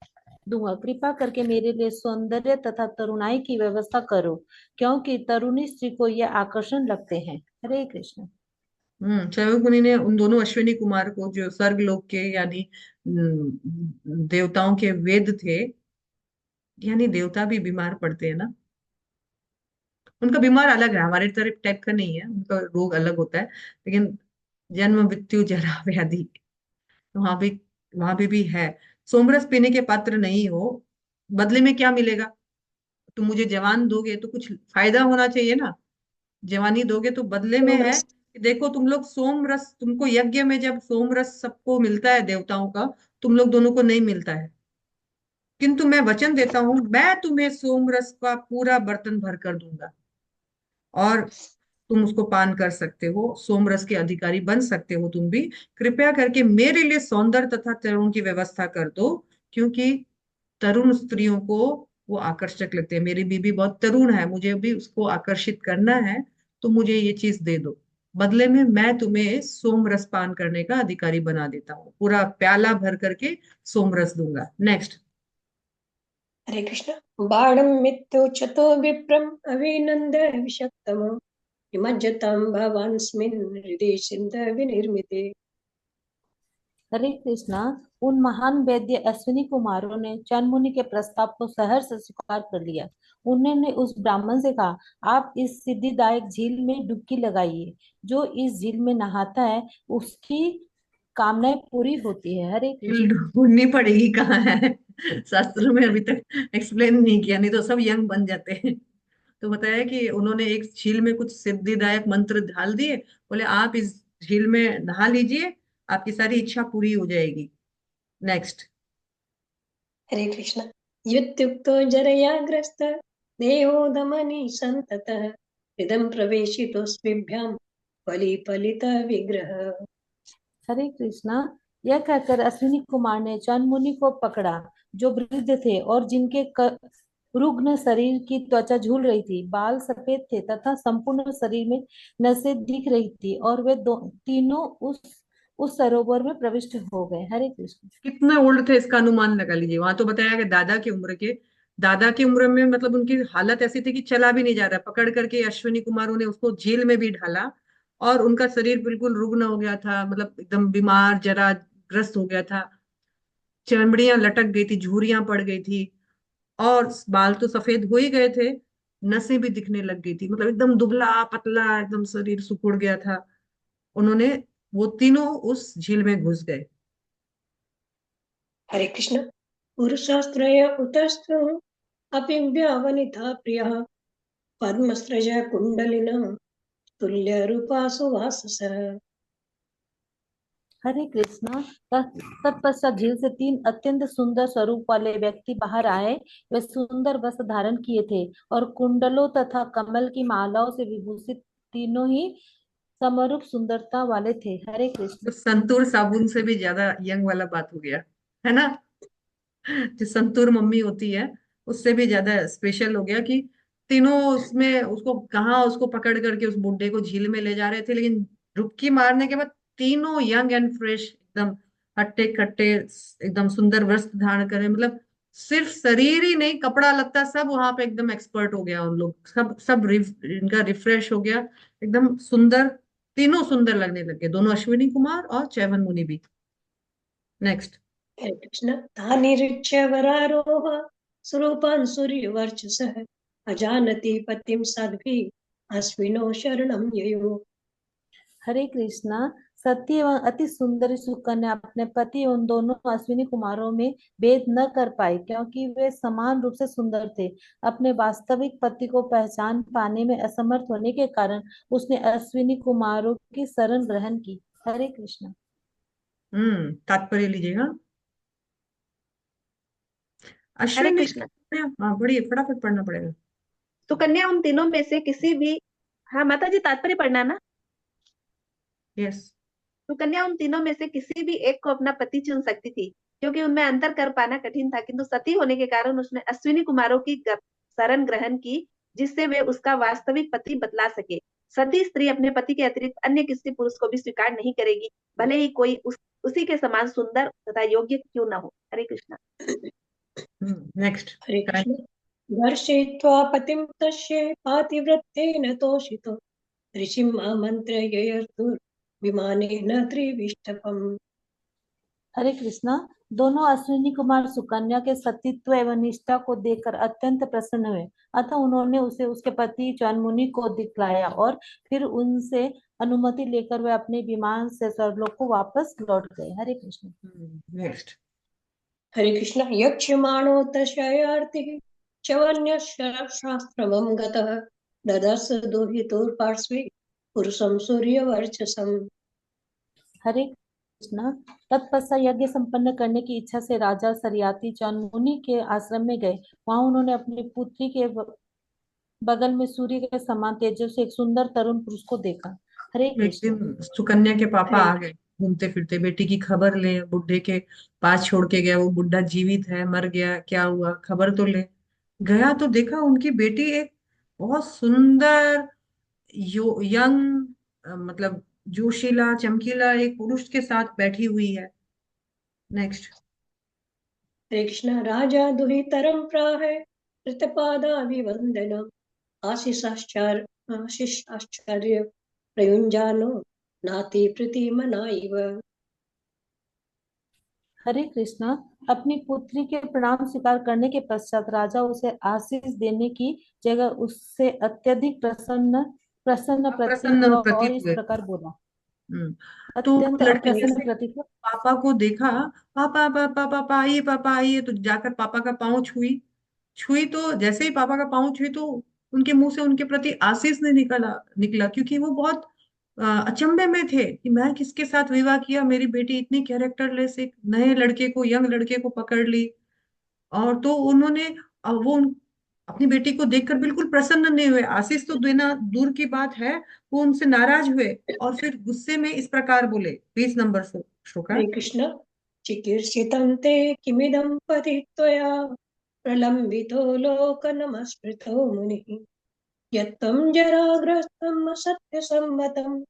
दूंगा। कृपा करके मेरे लिए सौंदर्य तथा तरुणाई की व्यवस्था करो, क्योंकि तरुणी स्त्री को ये आकर्षण लगते हैं। हरे कृष्ण। च्यवन मुनि ने उन दोनों अश्विनी कुमार को, जो स्वर्गलोक के यानी देवताओं के वेद थे, यानी देवता भी बीमार पड़ते हैं ना, उनका बीमार अलग है, हमारे तरह टाइप का नहीं है, उनका रोग अलग होता है, लेकिन जन्म मृत्यु जरा व्याधि वहां भी वहां भी है। सोमरस पीने के पात्र नहीं हो, बदले में क्या मिलेगा? तुम मुझे जवान दोगे तो कुछ फायदा होना चाहिए ना, जवानी दोगे तो बदले में है सोमरस। कि देखो तुम लोग सोम रस, तुमको यज्ञ में जब सोम रस सबको मिलता है देवताओं का, तुम लोग दोनों को नहीं मिलता है, किंतु मैं वचन देता हूं, मैं तुम्हें सोम रस का पूरा बर्तन भर कर दूंगा और तुम उसको पान कर सकते हो, सोमरस के अधिकारी बन सकते हो तुम भी। कृपया करके मेरे लिए सौंदर्य तथा तरुण की व्यवस्था कर दो, क्योंकि तरुण स्त्रियों को वो आकर्षक लगते हैं। मेरी बीबी बहुत तरुण है, मुझे भी उसको आकर्षित करना है, तो मुझे ये चीज दे दो, बदले में मैं तुम्हें सोमरस पान करने का अधिकारी बना देता हूँ, पूरा प्याला भर करके सोमरस दूंगा। नेक्स्ट। हरे कृष्ण। बाणं मित्योच्चतो विप्रम् अभिनन्द्य विषक्तमो निमज्जतां भवान्स्मिन् हृदि सिन्ध विनिर्मिते। हरे कृष्णा। उन महान वैद्य अश्विनी कुमारों ने चंद्रमुनि के प्रस्ताव को सहर्ष स्वीकार कर लिया। उन्होंने उस ब्राह्मण से कहा, आप इस सिद्धिदायक झील में डुबकी लगाइए। जो इस झील में नहाता है उसकी कामनाएं पूरी होती है। हरे हिल कृष्ण। ढूंढनी पड़ेगी कहाँ है, शास्त्रों में अभी तक एक्सप्लेन नहीं किया, नहीं तो सब यंग बन जाते हैं। तो बताया कि उन्होंने एक झील में कुछ सिद्धिदायक मंत्र ढाल दिए, बोले आप इस झील में नहा लीजिए, आपकी सारी इच्छा पूरी हो जाएगी। नेक्स्ट। हरे कृष्ण। युत्युक्तो जरया ग्रस्त देहो दमनि सन्ततः हृदं प्रवेशितोऽस्मिभ्यां फलित विग्रह। हरे कृष्णा। यह कहकर अश्विनी कुमार ने चंद्रमुनि को पकड़ा, जो वृद्ध थे और जिनके रुग्ण शरीर की त्वचा झूल रही थी, बाल सफेद थे तथा संपूर्ण शरीर में नसें दिख रही थी, और वे तीनों उस सरोवर में प्रविष्ट हो गए। हरे कृष्ण। कितने ओल्ड थे इसका अनुमान लगा लीजिए, वहां तो बताया कि दादा की उम्र में, मतलब उनकी हालत ऐसी थी कि चला भी नहीं जा रहा, पकड़ करके अश्विनी कुमारों ने उसको झील में भी ढाला, और उनका शरीर बिल्कुल रुग्ण हो गया था, मतलब एकदम बीमार जरा ग्रस्त हो गया था, चमड़ियां लटक गई थी, झुर्रियां पड़ गई थी, और बाल तो सफेद हो ही गए थे, नसें भी दिखने लग गई थी, मतलब एकदम दुबला पतला एकदम शरीर सिकुड़ गया था। उन्होंने वो तीनों उस झील में घुस गए। हरे कृष्ण। पुरुषास्त्रय उतस्थो अपि व्यावनिता प्रियः पद्मस्रज कुण्डलिनः तुल्यरूपा सुवाससः। हरे कृष्णा। तत्पश्चात झील से तीन अत्यंत सुंदर स्वरूप वाले व्यक्ति बाहर आए। वे सुंदर वस्त्र धारण किए थे और कुंडलों तथा कमल की मालाओं से विभूषित तीनों ही समरूप सुंदरता वाले थे। हरे तो कृष्ण। संतूर साबुन से भी ज्यादा यंग वाला बात हो गया, है ना? जो संतूर मम्मी होती है, उससे भी ज्यादा स्पेशल हो गया कि तीनों उसमें उसको कहाँ उसको पकड़ करके उस बुड्ढे को झील में ले जा रहे थे, लेकिन डुबकी मारने के बाद तीनों यंग एंड फ्रेश, एकदम हट्टे कट्टे, एकदम सुंदर वस्त्र धारण करे, मतलब सिर्फ शरीर ही नहीं, कपड़ा लत्ता सब वहां पे एकदम एक्सपर्ट हो गया, उन लोग सब सब इनका रिफ्रेश हो गया, एकदम सुंदर, तीनों सुंदर लगने लगे, दोनों अश्विनी कुमार और च्यवन मुनि भी। नेक्स्ट। हरे कृष्ण। तानिरीच्य वरारोह स्वरूपान् सूर्यवर्चसः अजानति पतिं साध्वी अश्विनो शरणं ययुः। हरे कृष्णा। सती एवं अति सुंदर सुकन्या अपने पति उन दोनों अश्विनी कुमारों में भेद न कर पाई, क्योंकि वे समान रूप से सुंदर थे। अपने वास्तविक पति को पहचान पाने में असमर्थ होने के कारण उसने अश्विनी कुमारों की शरण ग्रहण की। हरे कृष्ण। तात्पर्य लीजिएगा। हरे अश्विनी, कृष्ण। हाँ बढ़िए, फटाफट पढ़ना पड़ेगा। सुकन्या उन तीनों में से किसी भी, हाँ माता जी तात्पर्य पढ़ना ना। यस। सुकन्या उन तीनों में से किसी भी एक को अपना पति चुन सकती थी, क्योंकि उनमें अंतर कर पाना कठिन था, किंतु सती होने के कारण उसने अश्विनी कुमारों की शरण ग्रहण की, जिससे वे उसका वास्तविक पति बतला सके। सती स्त्री अपने पति के अतिरिक्त अन्य किसी पुरुष को भी स्वीकार नहीं करेगी, भले ही कोई उसी के समान सुंदर तथा योग्य क्यों न हो। हरे कृष्णा। नेक्स्ट। हरे कृष्ण। दर्शयित्वा पतिं तस्य पातिव्रत्येन तोषितो ऋषिम् आमन्त्र्य ययर्तुर्विमानेन त्रिविष्टपम्। हरे कृष्णा। दोनों अश्विनी कुमार सुकन्या के सतीत्व एवं निष्ठा को देखकर अत्यंत प्रसन्न हुए, अतः उन्होंने उसे उसके पति जन्मुनि को दिखलाया और फिर उनसे अनुमति लेकर वे अपने विमान से स्वर्गलोक को वापस लौट गए। हरे कृष्ण। नेक्स्ट। हरे कृष्ण। यक्ष्यमाणो तस्यार्तिः चवन्यशास्त्रमं गतः ददर्श दुहितुर्पार्श्वे पुरुषं सूर्यवर्चसम्। हरे कृष्ण। तत्पश्चात यज्ञ संपन्न करने की इच्छा से राजा सरियाती जन्मुनि के आश्रम में गए। वहां उन्होंने अपनी पुत्री के बगल में सूर्य के समान तेजस से एक सुंदर तरुण पुरुष को देखा। हरे एक कृष्ण। दिन सुकन्या के पापा हरे आ गए घूमते फिरते, बेटी की खबर ले, बुढ़े के पास छोड़ के गया, वो बुढ़ा जीवित है मर गया क्या हुआ खबर तो ले। गया तो देखा उनकी बेटी एक बहुत सुंदर यंग, मतलब जोशीला चमकीला एक पुरुष के साथ बैठी हुई है। नेक्स्ट। हरे कृष्ण। राजा दुहितरं प्राह कृतपादाभिवन्दनम् आशिषाश्चर्य प्रयुञ्जानो नाति प्रतिमना इव। हरे कृष्णा। अपनी पुत्री के प्रणाम स्वीकार करने के पश्चात राजा उसे आशीष देने की जगह उससे अत्यधिक प्रसन्न प्रसन्न प्रतीत अप्रसन्न हुआ और प्रतीत इस हुए। प्रकार बोला। हम्म। तो वो अत्यंत लड़के अप्रसन्न जैसे प्रतीत हुआ। पापा को देखा, पापा पापा पापा आइए पापा आइए, तो जाकर पापा का पाँव छुई। छुई तो जैसे ही पापा का पाँव छुई तो उनके मुंह से उनके प्रति आशीष नहीं निकला निकला, क्योंकि वो बहुत अचंभे में थे कि मैं किसके साथ विवाह किया, मेरी बेटी इतनी कैरेक्टरलेस एक नए लड़के को, यंग लड़के को पकड़ ली। और तो उन्होंने अपनी बेटी को देखकर बिल्कुल प्रसन्न नहीं हुए, आशीष तो देना दूर की बात है, वो उनसे नाराज हुए और फिर गुस्से में इस प्रकार बोले। 20 नंबर श्लोका। हरे कृष्ण। चिकीर्षितं ते किमिदं पतित्वया प्रलम्बितो लोकनमस्कृतो मुनिः यत्त्वं जराग्रस्तं सत्यसम्मतं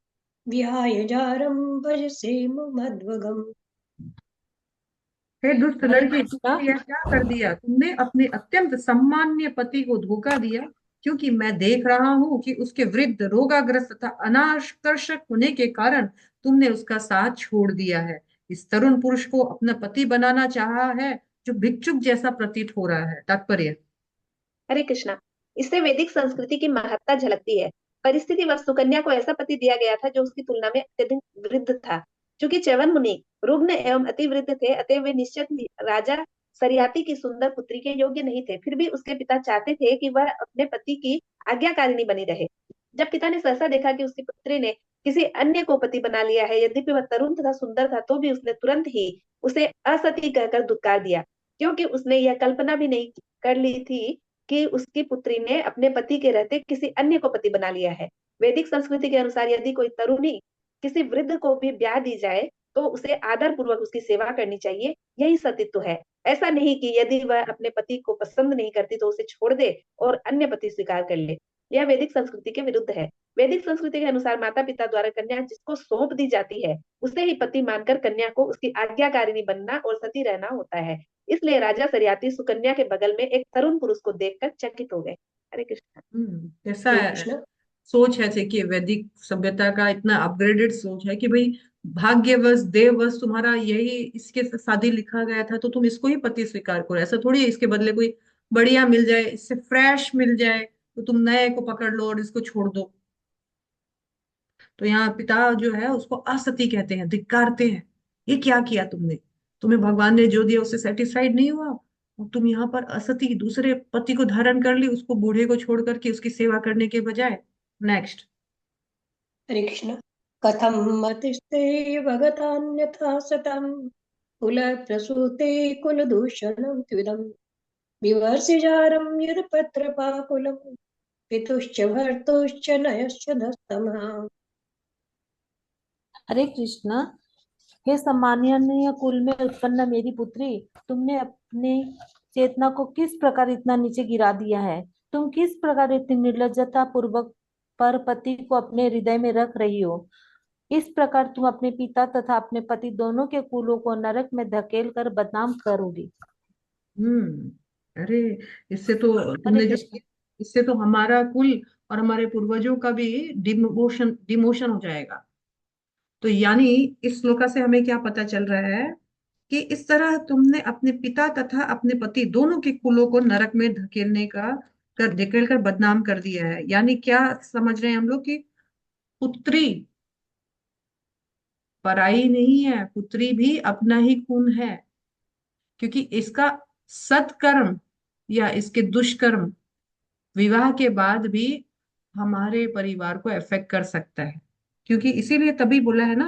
विहाय जारं भजसे मध्वगम्। हे दुष्ट हरे लड़की, कृष्णा। तुमने यह क्या कर दिया, तुमने अपने अत्यंत सम्मान्य पति को धोखा दिया, क्योंकि मैं देख रहा हूं कि उसके वृद्ध रोगाग्रस्त तथा अनाकर्षक होने के कारण तुमने उसका साथ छोड़ दिया है। इस तरुण पुरुष को अपना पति बनाना चाहा है, जो भिक्षुक जैसा प्रतीत हो रहा है। तात्पर्य। हरे कृष्णा। इससे वैदिक संस्कृति की महत्ता झलकती है। परिस्थिति व सुकन्या को ऐसा पति दिया गया था जो उसकी तुलना में अत्यधिक वृद्ध था। चूंकि च्यवन मुनि रुग्ण एवं अति वृद्ध थे, अतः वे निश्चित ही राजा सरियाती की सुंदर पुत्री के योग्य नहीं थे। फिर भी उसके पिता चाहते थे कि वह अपने पति की आज्ञाकारिणी बनी रहे। जब पिता ने सहसा देखा कि उसकी पुत्री ने किसी अन्य को पति बना लिया है, यद्यपि वह तरुण तथा सुंदर था, तो भी उसने तुरंत ही उसे असती कहकर धुतकार दिया, क्योंकि उसने यह कल्पना भी नहीं कर ली थी कि उसकी पुत्री ने अपने पति के रहते किसी अन्य को पति बना लिया है। वैदिक संस्कृति के अनुसार यदि कोई तरुणी किसी वृद्ध को भी ब्याह दी जाए तो उसे आदर पूर्वक उसकी सेवा करनी चाहिए, यही सतीत्व है। ऐसा नहीं कि यदि वह अपने पति को पसंद नहीं करती तो उसे छोड़ दे और अन्य पति स्वीकार कर ले। यह वैदिक संस्कृति के विरुद्ध है। वैदिक संस्कृति के अनुसार माता पिता द्वारा कन्या जिसको सौंप दी जाती है उसे ही पति मानकर कन्या को उसकी आज्ञाकारिणी बनना और सती रहना होता है। इसलिए राजा सरियाती सुकन्या के बगल में एक तरुण पुरुष को देखकर चकित हो गए। हरे कृष्ण। कैसा हरे है कृष्ण। सोच है कि वैदिक सभ्यता का इतना अपग्रेडेड सोच है कि भाई भाग्यवश देववश तुम्हारा यही इसके शादी लिखा गया था तो तुम इसको ही पति स्वीकार करो। ऐसा थोड़ी है इसके बदले कोई बढ़िया मिल जाए, इससे फ्रेश मिल जाए तो तुम नए को पकड़ लो और इसको छोड़ दो। तो यहाँ पिता जो है उसको असती कहते हैं, धिक्कारते हैं। ये क्या किया तुमने, तुम्हें भगवान ने जो दिया उससे सेटिस्फाइड नहीं हुआ और तुम यहाँ पर असती दूसरे पति को धारण कर ली, उसको बूढ़े को छोड़ करके उसकी सेवा करने के बजाय। नेक्स्ट। हरे कृष्ण। कथं मतिस्ते भगतान्यथा सतं कुलप्रसूते कुलदूषणं त्विदं विवर्षिजारं यदपत्रपाकुलं पितुश्च भर्तुश्च नयश्च दस्तमः। हरे कृष्णा। हे सम्माननीय कुल में उत्पन्न मेरी पुत्री, तुमने अपने चेतना को किस प्रकार इतना नीचे गिरा दिया है। तुम किस प्रकार इतनी निर्लज्जता पूर्वक पर पति को अपने हृदय में रख रही हो। इस प्रकार तुम अपने पिता तथा अपने पति दोनों के कुलों को नरक में धकेल कर बदनाम करोगी। अरे, इससे तो हरे तुमने जो कृष्ण। इससे तो हमारा कुल और हमारे पूर्वजों का भी डिमोशन डिमोशन हो जाएगा। तो यानी इस श्लोका से हमें क्या पता चल रहा है कि इस तरह तुमने अपने पिता तथा अपने पति दोनों के कुलों को नरक में धकेलने का कर धकेल कर बदनाम कर दिया है। यानी क्या समझ रहे हैं हम लोग कि पुत्री पराई नहीं है, पुत्री भी अपना ही खून है। क्योंकि इसका सत्कर्म या इसके दुष्कर्म विवाह के बाद भी हमारे परिवार को अफेक्ट कर सकता है। क्योंकि इसीलिए तभी बोला है ना,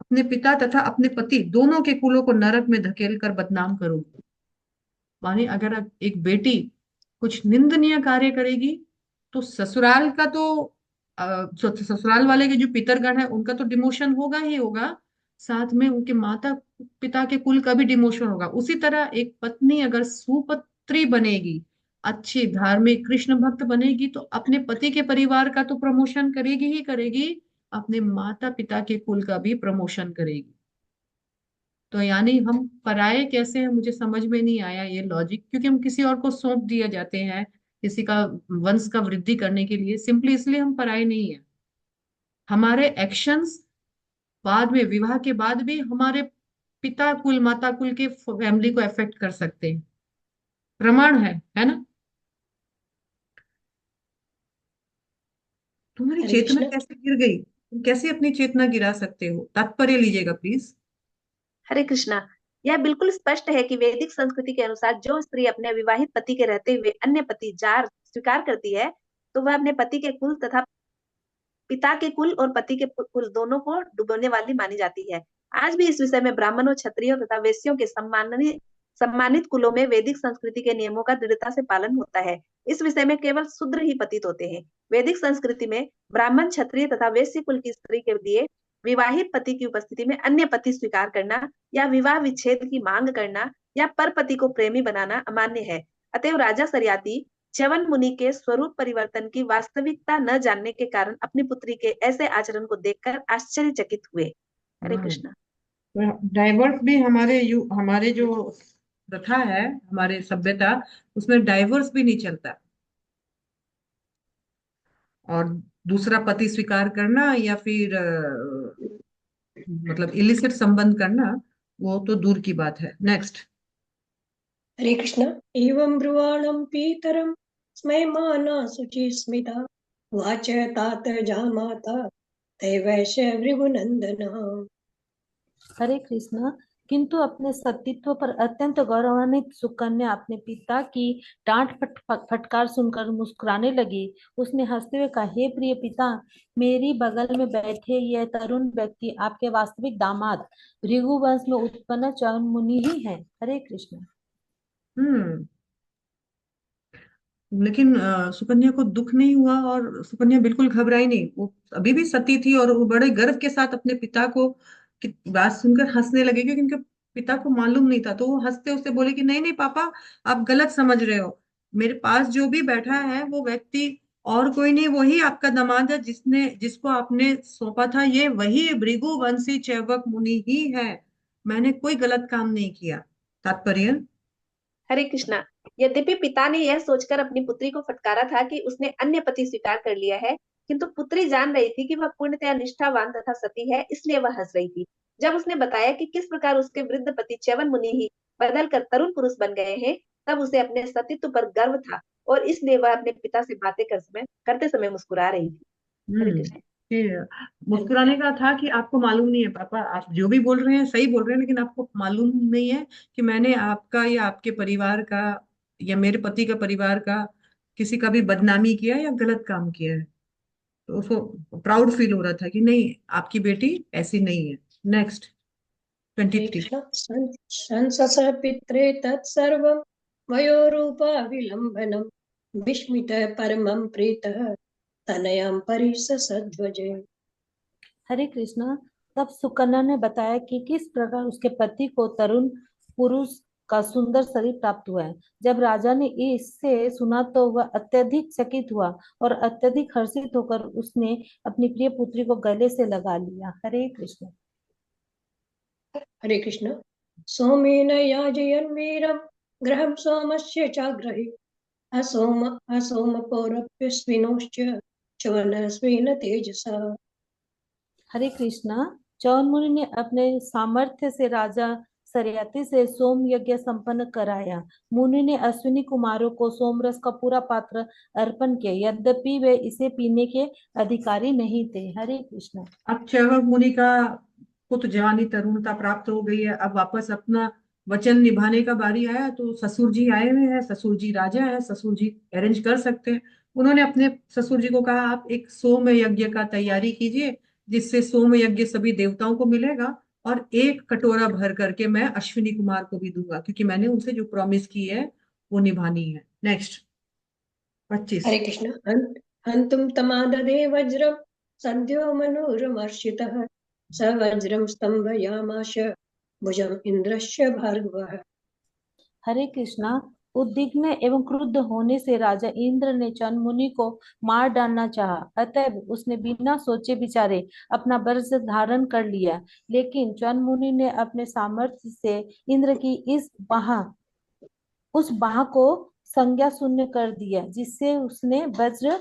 अपने पिता तथा अपने पति दोनों के कुलों को नरक में धकेल कर बदनाम करोगे। माने अगर एक बेटी कुछ निंदनीय कार्य करेगी तो ससुराल का तो ससुराल वाले के जो पितरगण है उनका तो डिमोशन होगा ही होगा, साथ में उनके माता पिता के कुल का भी डिमोशन होगा। उसी तरह एक पत्नी अगर सुपत्री बनेगी, अच्छी धार्मिक कृष्ण भक्त बनेगी, तो अपने पति के परिवार का तो प्रमोशन करेगी ही करेगी, अपने माता पिता के कुल का भी प्रमोशन करेगी। तो यानी हम पराये कैसे हैं, मुझे समझ में नहीं आया ये लॉजिक। क्योंकि हम किसी और को सौंप दिया जाते हैं किसी का वंश का वृद्धि करने के लिए, सिंपली इसलिए हम पराये नहीं है। हमारे एक्शंस बाद में विवाह के बाद भी हमारे पिता कुल माता कुल के फैमिली को अफेक्ट कर सकते हैं। प्रमाण है ना। तुम्हारी हरे चेतना कृष्ण। कैसे गिर गई, तुम कैसे अपनी चेतना गिरा सकते हो? तात्पर्य लीजिएगा प्लीज। हरे कृष्णा। यह बिल्कुल स्पष्ट है कि वैदिक संस्कृति के अनुसार जो स्त्री अपने विवाहित पति के रहते हुए अन्य पति जार स्वीकार करती है, तो वह अपने पति के कुल तथा पिता के कुल और पति के कुल दोनों को डुबोने वाली मानी जाती है। आज भी इस विषय में ब्राह्मणों, क्षत्रियों तथा वैश्यों के सम्मानित कुलों में वैदिक संस्कृति के नियमों का दृढ़ता से पालन होता है। इस विषय में केवल शूद्र ही पतित होते हैं। वैदिक संस्कृति में ब्राह्मण, क्षत्रिय तथा वैश्य कुल की स्त्री के लिए विवाहित पति की उपस्थिति में अन्य पति स्वीकार करना या विवाह विच्छेद की मांग करना या पर पति को प्रेमी बनाना अमान्य है। अतएव राजा सरियाती च्यवन मुनि के स्वरूप परिवर्तन की वास्तविकता न जानने के कारण अपनी पुत्री के ऐसे आचरण को देखकर आश्चर्यचकित हुए। हरे कृष्णा। डाइवर्स भी हमारे जो प्रथा है, हमारे सभ्यता, उसमें डाइवर्स भी नहीं चलता। और दूसरा पति स्वीकार करना या फिर मतलब इलिसिट संबंध करना, वो तो दूर की बात है। नेक्स्ट। हरे कृष्ण। एवं ब्रुवाणं पीतरं स्मयमाना शुचि स्मिता वाच तात जामाता तैवैश्य भृगुनंदन। हरे कृष्ण। किंतु अपने सतीत्व पर अत्यंत गौरवान्वित सुकन्या अपने पिता की डांट फटकार सुनकर मुस्कुराने लगी। उसने हंसते हुए कहा, हे प्रिय पिता, मेरी बगल में बैठे यह तरुण व्यक्ति आपके वास्तविक दामाद भृगुवंश में उत्पन्न च्यवन मुनि ही है। हरे कृष्ण। हम्म। लेकिन सुकन्या को दुख नहीं हुआ और सुकन्या बिल्कुल घबराई नहीं। वो अभी भी सती थी और वो बड़े गर्व के साथ अपने पिता को की बात सुनकर हंसने लगे, क्योंकि उनके पिता को मालूम नहीं था। तो वो हंसते हंसते बोले कि नहीं नहीं पापा, आप गलत समझ रहे हो। मेरे पास जो भी बैठा है वो व्यक्ति और कोई नहीं, वही आपका दामाद है, जिसको आपने सौंपा था, ये वही भृगुवंशी चैवक मुनि ही है। मैंने कोई गलत काम नहीं किया। तात्पर्य। हरे कृष्णा। यद्यपि पिता ने यह सोचकर अपनी पुत्री को फटकारा था कि उसने अन्य पति स्वीकार कर लिया है, किंतु पुत्री जान रही थी कि वह पूर्णतया निष्ठावान तथा सती है, इसलिए वह हंस रही थी। जब उसने बताया कि किस प्रकार उसके वृद्ध पति च्यवन मुनि ही बदल कर तरुण पुरुष बन गए हैं, तब उसे अपने सतीत्व पर गर्व था और इसलिए वह अपने पिता से बातें करते समय मुस्कुरा रही थी। हरे हम्म। कृष्ण। ये मुस्कुराने का था कि आपको मालूम नहीं है पापा, आप जो भी बोल रहे हैं सही बोल रहे हैं, लेकिन आपको मालूम नहीं है कि मैंने आपका या आपके परिवार का या मेरे पति का परिवार का किसी का भी बदनामी किया या गलत काम किया है। तो उसको प्राउड फील हो रहा था कि नहीं, आपकी बेटी ऐसी नहीं है। नेक्स्ट। ट्वेंटी हरे थ्री कृष्ण। संसस पित्रे तत्सर्वं वयोरूपा विलंबनम विस्मित परमं प्रीतः तनयं परिससध्वजे। हरे कृष्णा। तब सुकन्या ने बताया कि किस प्रकार उसके पति को तरुण पुरुष का सुंदर शरीर प्राप्त हुआ है। जब राजा ने इससे सुना तो वह अत्यधिक चकित हुआ और अत्यधिक हर्षित होकर उसने अपनी प्रिय पुत्री को गले से लगा लिया। हरे कृष्ण। हरे कृष्ण। सोमेन याजयन् वीरं गृहं सोमस्य चाग्रहि असोमपौरप्यस्विनोश्च च्यवनस्वेन तेजसा। हरे कृष्णा। चौन मुनि ने अपने सामर्थ्य से राजा सरयाति से सोम यज्ञ संपन्न कराया। मुनि ने अश्विनी कुमारों को सोमरस का पूरा पात्र अर्पण किया, यद्यपि वे इसे पीने के अधिकारी नहीं थे। हरे कृष्णा। अब च्यवक मुनि का को तो जवानी तरुणता प्राप्त हो गई है, अब वापस अपना वचन निभाने का बारी आया। तो ससुर जी आए हुए हैं, ससुर जी राजा है, ससुर जी अरेंज कर सकते हैं। उन्होंने अपने ससुर जी को कहा, आप एक सोम यज्ञ का तैयारी कीजिए, जिससे सोम यज्ञ सभी देवताओं को मिलेगा, और एक कटोरा भर करके मैं अश्विनी कुमार को भी दूंगा, क्योंकि मैंने उनसे जो प्रॉमिस की है वो निभानी है। नेक्स्ट 25। हरे कृष्ण। हन्तुं तमाददे वज्रं सद्यो मनोरमर्षितः स वज्रं स्तम्भयामाश भुजम् इन्द्रस्य भार्गवः। हरे कृष्णा। उद्विग्न एवं क्रुद्ध होने से राजा इंद्र ने चंद मुनि को मार डालना चाहा, अतः उसने बिना सोचे विचारे अपना वज्र धारण कर लिया। लेकिन चंद मुनि ने अपने सामर्थ्य से इंद्र की उस बाह को संज्ञा शून्य कर दिया, जिससे उसने वज्र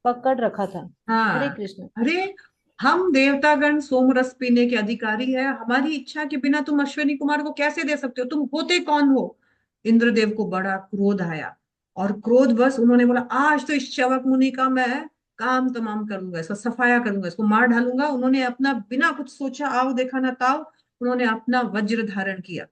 पकड़ रखा था। हरे हाँ, कृष्ण। अरे हम देवतागण सोमरस पीने के अधिकारी है, हमारी इच्छा के बिना तुम अश्विनी कुमार को कैसे दे सकते हो? तुम होते कौन हो? इंद्रदेव को बड़ा क्रोध आया, और क्रोध बस उन्होंने बोला, आज तो इस च्यवक मुनि का मैं काम तमाम करूंगा, इसका सफाया करूंगा, इसको मार डालूंगा। उन्होंने अपना बिना कुछ सोचा, आओ देखा ना ताओ, उन्होंने अपना वज्र धारण किया,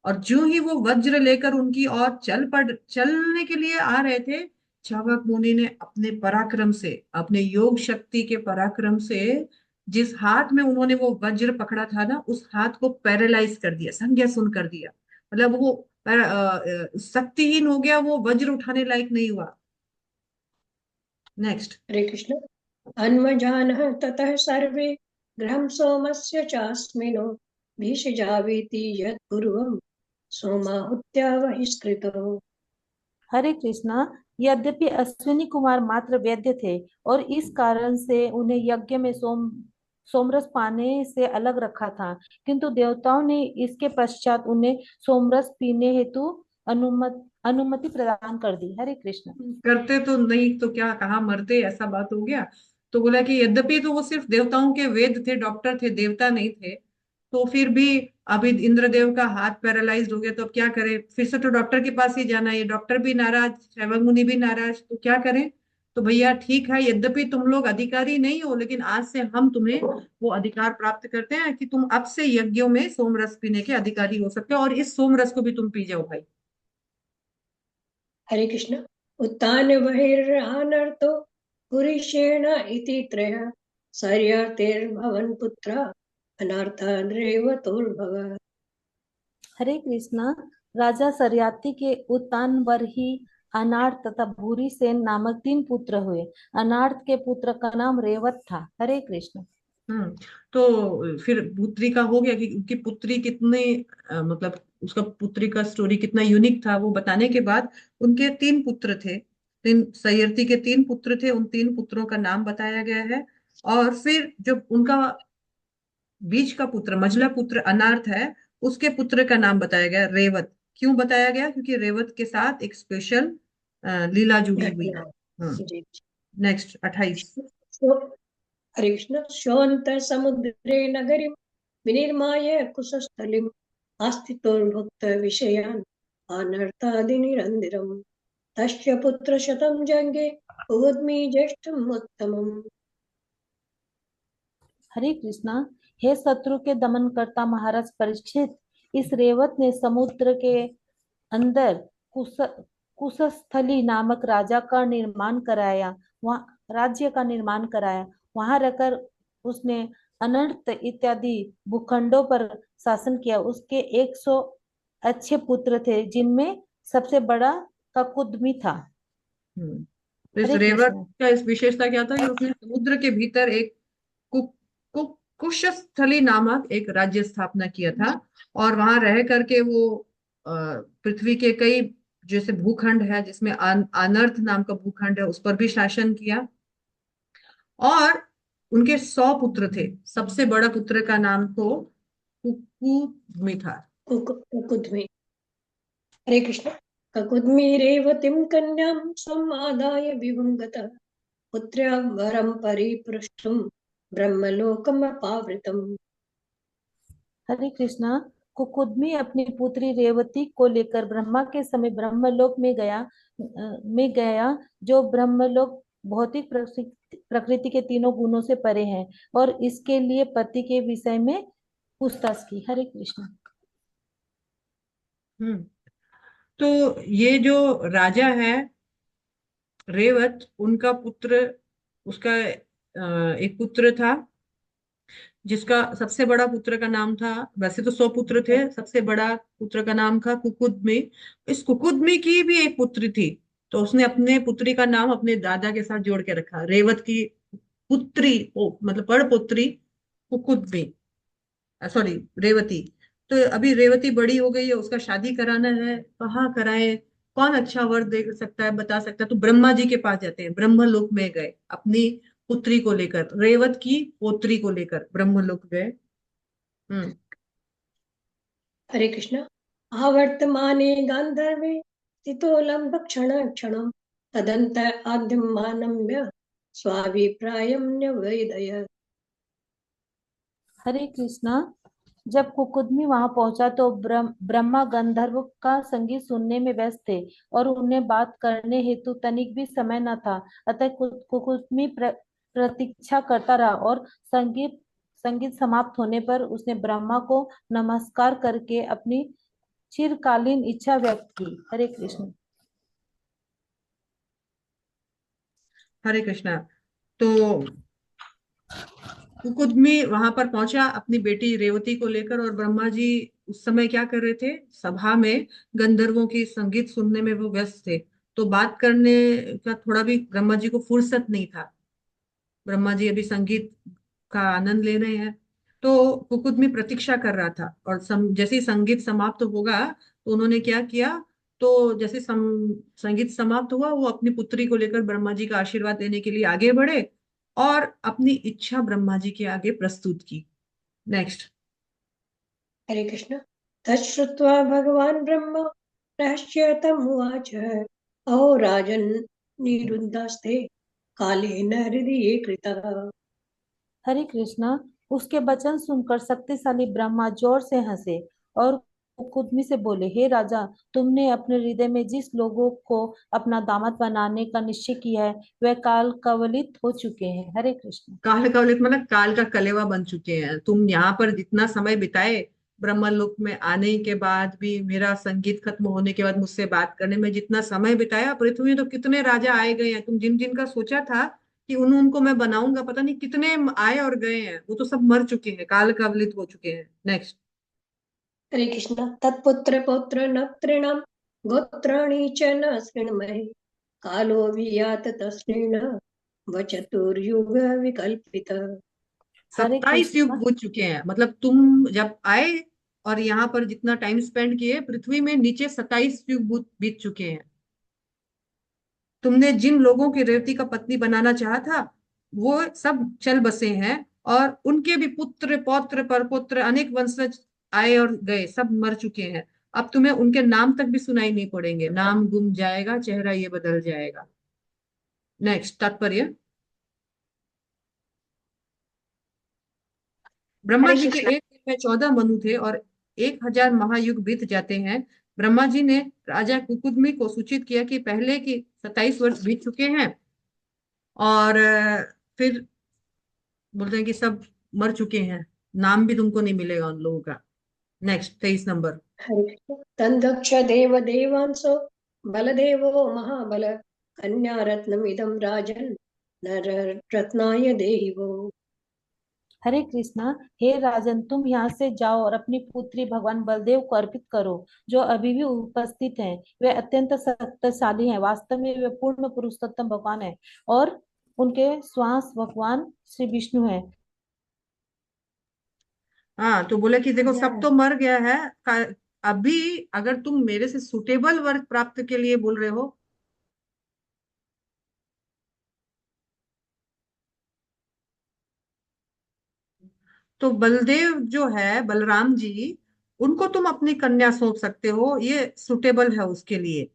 और जो ही वो वज्र लेकर उनकी ओर चलने के लिए आ रहे थे, चावक मुनि ने अपने पराक्रम से, अपने योग शक्ति के पराक्रम से, जिस हाथ में उन्होंने वो वज्र पकड़ा था ना, उस हाथ को पैरालाइज कर दिया, संज्ञा शून्य कर दिया। मतलब वो शक्तिहीन हो गया, वो वज्र उठाने लायक नहीं हुआ। नेक्स्ट। हरे कृष्ण। अन्वजानः ततः सर्वे गृहं सोमस्य चास्मिनो भीषजावीति यत्पूर्वं सोमाहुत्या बहिष्कृतो। हरे कृष्णा। यद्यपि अश्विनी कुमार मात्र वैद्य थे और इस कारण से उन्हें यज्ञ में सोमरस पाने से अलग रखा था, किंतु देवताओं ने इसके पश्चात उन्हें सोमरस पीने हेतु अनुमति प्रदान कर दी। हरे कृष्ण। करते तो नहीं तो क्या, कहाँ मरते, ऐसा बात हो गया। तो बोला कि यद्यपि तो वो सिर्फ देवताओं के वेद थे, डॉक्टर थे, देवता नहीं थे, तो फिर भी अभी इंद्रदेव का हाथ पैरालाइज्ड हो गया, तो अब क्या करें? फिर से तो डॉक्टर के पास ही जाना है, डॉक्टर भी नाराज, च्यवक मुनि भी नाराज, तो क्या करें? तो भैया ठीक है, यद्यपि तुम लोग अधिकारी नहीं हो, लेकिन आज से हम तुम्हें वो अधिकार प्राप्त करते हैं कि तुम अब से यज्ञों में सोमरस पीने के अधिकारी हो सकते हो, और इस सोमरस को भी तुम पी जाओ भाई। हरे कृष्ण। उत्तान बहिरानर्तो पुरुषेण इति त्रयः सर्यातेर्भवन् पुत्र अनर्थाद्रेव तोर्भव। हरे कृष्णा। राजा सरयाति के उत्तान बरही, अनार्थ तथा भूरिसेन नामक 3 पुत्र हुए। अनार्थ के पुत्र का नाम रेवत था। हरे कृष्ण। तो फिर पुत्री का हो गया कि उनकी पुत्री कितने मतलब उसका पुत्री का स्टोरी कितना यूनिक था, वो बताने के बाद उनके 3 पुत्र थे, 3 सयर्ती के 3 पुत्र थे, उन 3 पुत्रों का नाम बताया गया है। और फिर जो उनका बीच का पुत्र, मझला पुत्र अनार्थ है, उसके पुत्र का नाम बताया गया रेवत। क्यों बताया गया? क्योंकि रेवत के साथ एक स्पेशल लीला जुड़ी हुई घटना। है। हम्म। जी। नेक्स्ट 28। हरे कृष्ण। शोऽन्त समुद्रे नगरीं विनिर्माय कुशस्थलिम् आस्थितोर्भुक्त विषयान् अनर्थादिनिरन्दिरम् तस्य पुत्रशतं जङ्गे उद्मी ज्येष्ठम् उत्तमम्। हरे कृष्णा। हे शत्रु के दमन करता महाराज परीक्षित, इस रेवत ने समुद्र के अंदर कुश कुशस्थली नामक राजा का निर्माण कराया, वहाँ राज्य का निर्माण कराया। वहां रहकर उसने अनर्थ इत्यादि भूखंडों पर शासन किया। उसके 100 अच्छे पुत्र थे, जिनमें सबसे बड़ा ककुदमी था। हम्म। तो इस हरे रेवत कृष्ण। का इस विशेषता क्या था कि उसने समुद्र के भीतर एक कुशस्थली नामक एक राज्य स्थापना किया था, और वहां रह करके वो पृथ्वी के कई जैसे भूखंड है, जिसमें अनर्थ नाम का भूखंड है, उस पर भी शासन किया। और उनके 100 पुत्र थे, सबसे बड़ा पुत्र का नाम तो कुकुदमी था। कुकुद्मी। हरे कृष्ण। ककुद्मी रेवतीं कन्यां स्वम् आदाय विभुं गतः पुत्र्या वरं परिपृष्टुं ब्रह्मलोकमपावृतम्। हरे कृष्णा। कुकुदमी अपनी पुत्री रेवती को लेकर ब्रह्मा के समय ब्रह्मलोक में गया, जो ब्रह्मलोक भौतिक प्रकृति के तीनों गुणों से परे है, और इसके लिए पति के विषय में पूछताछ की। हरे कृष्ण। हम्म। तो ये जो राजा है रेवत, उनका पुत्र, उसका एक पुत्र था जिसका सबसे बड़ा पुत्र का नाम था, वैसे तो 100 पुत्र थे, सबसे बड़ा पुत्र का नाम था कुकुदमी। इस कुकुदमी की भी एक पुत्री थी, तो उसने अपने पुत्री का नाम अपने दादा के साथ जोड़ के रखा, रेवत की पुत्री, ओ मतलब बड़ पुत्री कुकुदमी, सॉरी रेवती। तो अभी रेवती बड़ी हो गई है, उसका शादी कराना है, कहाँ कराए, कौन अच्छा वर दे सकता है, बता सकता है? तो ब्रह्मा जी के पास जाते हैं, ब्रह्मलोक में गए, अपनी पुत्री को लेकर, रेवत की पोत्री को लेकर ब्रह्मलोक गए। हम्म। हरे कृष्ण। आवर्तमाने गान्धर्वे स्थितो लम्बक्षण क्षणं तदन्त आद्यं मानम्य स्वाभिप्रायं न्यवेदयत्। हरे कृष्णा। जब कुकुदमी वहां पहुंचा तो ब्रह्मा गंधर्व का संगीत सुनने में व्यस्त थे, और उन्हें बात करने हेतु तनिक भी समय न था। अतः कुकुदमी प्रतीक्षा करता रहा, और संगीत संगीत समाप्त होने पर उसने ब्रह्मा को नमस्कार करके अपनी चिरकालीन इच्छा व्यक्त की। हरे कृष्ण। हरे कृष्णा। तो कुकुदमी वहां पर पहुंचा अपनी बेटी रेवती को लेकर, और ब्रह्मा जी उस समय क्या कर रहे थे, सभा में गंधर्वों की संगीत सुनने में वो व्यस्त थे, तो बात करने का थोड़ा भी ब्रह्मा जी को फुर्सत नहीं था। ब्रह्मा जी अभी संगीत का आनंद ले रहे हैं, तो कुकुदमी प्रतीक्षा कर रहा था, और जैसे ही संगीत समाप्त होगा तो उन्होंने क्या किया, तो जैसे संगीत समाप्त हुआ, वो अपनी पुत्री को लेकर ब्रह्मा जी का आशीर्वाद देने के लिए आगे बढ़े और अपनी इच्छा ब्रह्मा जी के आगे प्रस्तुत की। नेक्स्ट। हरे कृष्ण। तच्छ्रुत्वा भगवान् ब्रह्म रहस्यतमुवाच अहो राजन् निरुद्धास्ते कालेन हृदये कृतः। हरे कृष्णा। उसके वचन सुनकर शक्तिशाली ब्रह्मा जोर से हंसे, और कुदमी से बोले, हे राजा, तुमने अपने हृदय में जिस लोगों को अपना दामाद बनाने का निश्चय किया है, वे काल कवलित हो चुके हैं। हरे कृष्ण। काल का उल्लेख मतलब काल का कलेवा बन चुके हैं। तुम यहाँ पर जितना समय बिताए, ब्रह्मलोक में आने के बाद भी, मेरा संगीत खत्म होने के बाद मुझसे बात करने में जितना समय बिताया, पृथ्वी में तो कितने राजा आए गए हैं, तुम जिन जिन का सोचा था कि उनको मैं बनाऊंगा, पता नहीं कितने आए और गए हैं, वो तो सब मर चुके हैं, काल कवलित हो चुके हैं। नेक्स्ट। हरे कृष्ण। तत्पुत्र पौत्र न तृणां गोत्राणि च न शृण्महे कालो वियात तस्लीन वचतुर्युग विकल्पित। हरे 27 युग कृष्ण। हो चुके हैं, मतलब तुम जब आए और यहाँ पर जितना टाइम स्पेंड किए, पृथ्वी में नीचे 27 युग बीत चुके हैं। तुमने जिन लोगों की रेवती का पत्नी बनाना चाहा था, वो सब चल बसे हैं, और उनके भी पुत्र पौत्र परपुत्र अनेक वंशज आए और गए, सब मर चुके हैं। अब तुम्हें उनके नाम तक भी सुनाई नहीं पड़ेंगे, नाम गुम जाएगा, चेहरा ये बदल जाएगा। नेक्स्ट तात्पर्य। ब्रह्मा हरे जी के कृष्णा। एक दिन में 14 मनु थे, और 1000 महायुग बीत जाते हैं। ब्रह्मा जी ने राजा कुकुदमी को सूचित किया कि पहले की 27 वर्ष बीत चुके हैं, और फिर बोलते हैं कि सब मर चुके हैं, नाम भी तुमको नहीं मिलेगा उन लोगों का। Next 23 number. हरे कृष्ण। तन्दक्ष देव देवांसो बलदेवो महाबल कन्या रत्नमिदं राजन् नर रत्नाय देहि वो। हरे कृष्णा। हे राजन, तुम यहाँ से जाओ और अपनी पुत्री भगवान बलदेव को अर्पित करो, जो अभी भी उपस्थित हैं। वे अत्यंत शक्तिशाली हैं, वास्तव में वे पूर्ण पुरुषोत्तम भगवान हैं, और उनके श्वास भगवान श्री विष्णु हैं। हाँ, तो बोले कि देखो सब तो मर गया है, अभी अगर तुम मेरे से सुटेबल वर्क प्राप्त के लिए बोल रहे हो, तो बलदेव जो है, बलराम जी, उनको तुम अपनी कन्या सौंप सकते हो, ये सुटेबल है उसके लिए।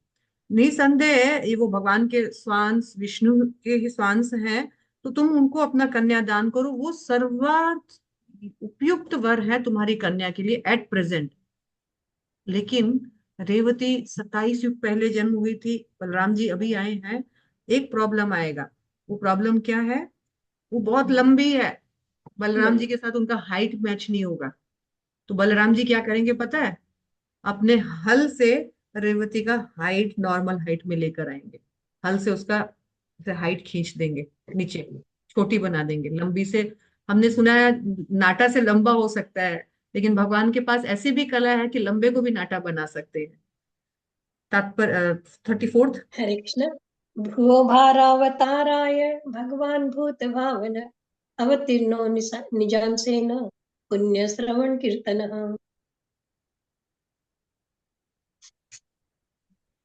निसंदेह ये वो भगवान के स्वांश, विष्णु के ही स्वांश हैं, तो तुम उनको अपना कन्या दान करो, वो सर्वार्थ उपयुक्त वर है तुम्हारी कन्या के लिए एट प्रेजेंट। लेकिन रेवती 27 युग पहले जन्म हुई थी, बलराम जी अभी आए हैं, एक प्रॉब्लम आएगा। वो प्रॉब्लम क्या है? वो बहुत लंबी है, बलराम जी के साथ उनका हाइट मैच नहीं होगा। तो बलराम जी क्या करेंगे पता है? अपने हल से रेवती का हाइट नॉर्मल हाइट में लेकर आएंगे। हल से उसका हाइट खींच देंगे नीचे, छोटी बना देंगे, लंबी से। हमने सुना है नाटा से लंबा हो सकता है, लेकिन भगवान के पास ऐसी भी कला है कि लंबे को भी नाटा बना सकते हैं। तात्पर्य 34th। हरे कृष्ण। भुवो भारावताराय भगवान भूत भावन अवतीर्णो निजांसेन पुण्य श्रवण कीर्तन।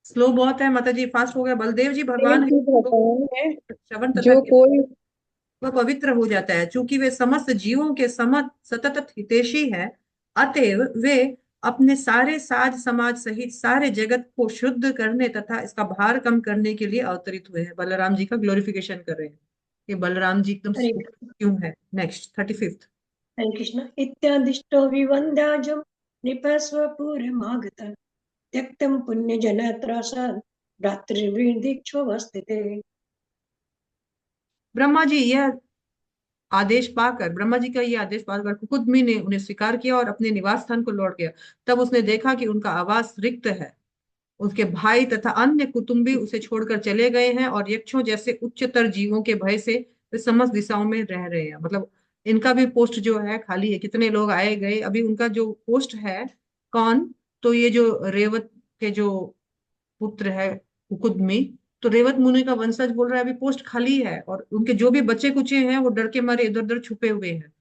स्लो बहुत है माता जी, फास्ट हो गया। बलदेव जी एक भगवान है, चीज तो बताना है, श्रवण तथा जो कोई वह पवित्र हो जाता है, चूंकि वे समस्त जीवों के सतत हितैषी है। अतएव वे अपने सारे साज समाज सहित सारे जगत को शुद्ध करने तथा इसका भार कम करने के लिए अवतरित हुए हैं। बलराम जी का ग्लोरिफिकेशन कर रहे हैं कि बलराम जी एकदम हरे स्मूथ क्यों है। Next 35th। हरे कृष्ण। इत्यादिष्टो विवन्द्याजं नृपस्वपुरमागत त्यक्तं पुण्यजनत्रासात् भ्रातृवृन्दिक्षोभस्थिते। ब्रह्मा जी यह आदेश पाकर, ब्रह्मा जी का ये आदेश पाकर कुकुदमी ने उन्हें स्वीकार किया और अपने निवास स्थान को लौट गया। तब उसने देखा कि उनका आवास रिक्त है, उसके भाई तथा अन्य कुटुंबी उसे छोड़कर चले गए हैं और यक्षों जैसे उच्चतर जीवों के भय से वे समस्त दिशाओं में रह रहे हैं। मतलब इनका भी पोस्ट जो है खाली है, कितने लोग आए गए, अभी उनका जो पोस्ट है कौन, तो ये जो रेवत के जो पुत्र है कुकुदमी, तो रेवत मुनि का वंशज बोल रहा है अभी पोस्ट खाली है, और उनके जो भी बच्चे कुचे हैं वो डर के मारे इधर उधर छुपे हुए हैं।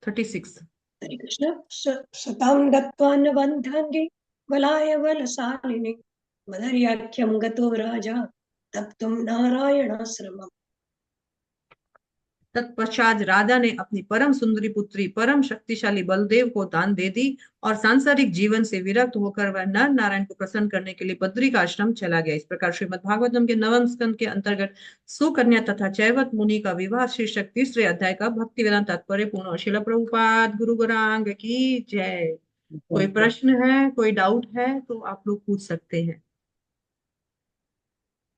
36। हरे कृष्ण। सतां गत्वा न बन्धाङ्गे बलाय बलशालिने मदर्याख्यं गतो राजा तप्तुं नारायणाश्रमम्। तत्पश्चात राजा ने अपनी परम सुंदरी पुत्री परम शक्तिशाली बलदेव को दान दे दी, और सांसारिक जीवन से विरक्त होकर वह नर नारायण को प्रसन्न करने के लिए बद्री का आश्रम चला गया। इस प्रकार श्रीमद् भागवतम के नवम स्कंद के अंतर्गत सुकन्या तथा चैवत मुनि का विवाह शीर्षक तीसरे अध्याय का भक्ति वेदांत तात्पर्य पूर्ण। श्रील प्रभुपाद गुरु गौरांग की जय। कोई प्रश्न है, कोई डाउट है तो आप लोग पूछ सकते हैं।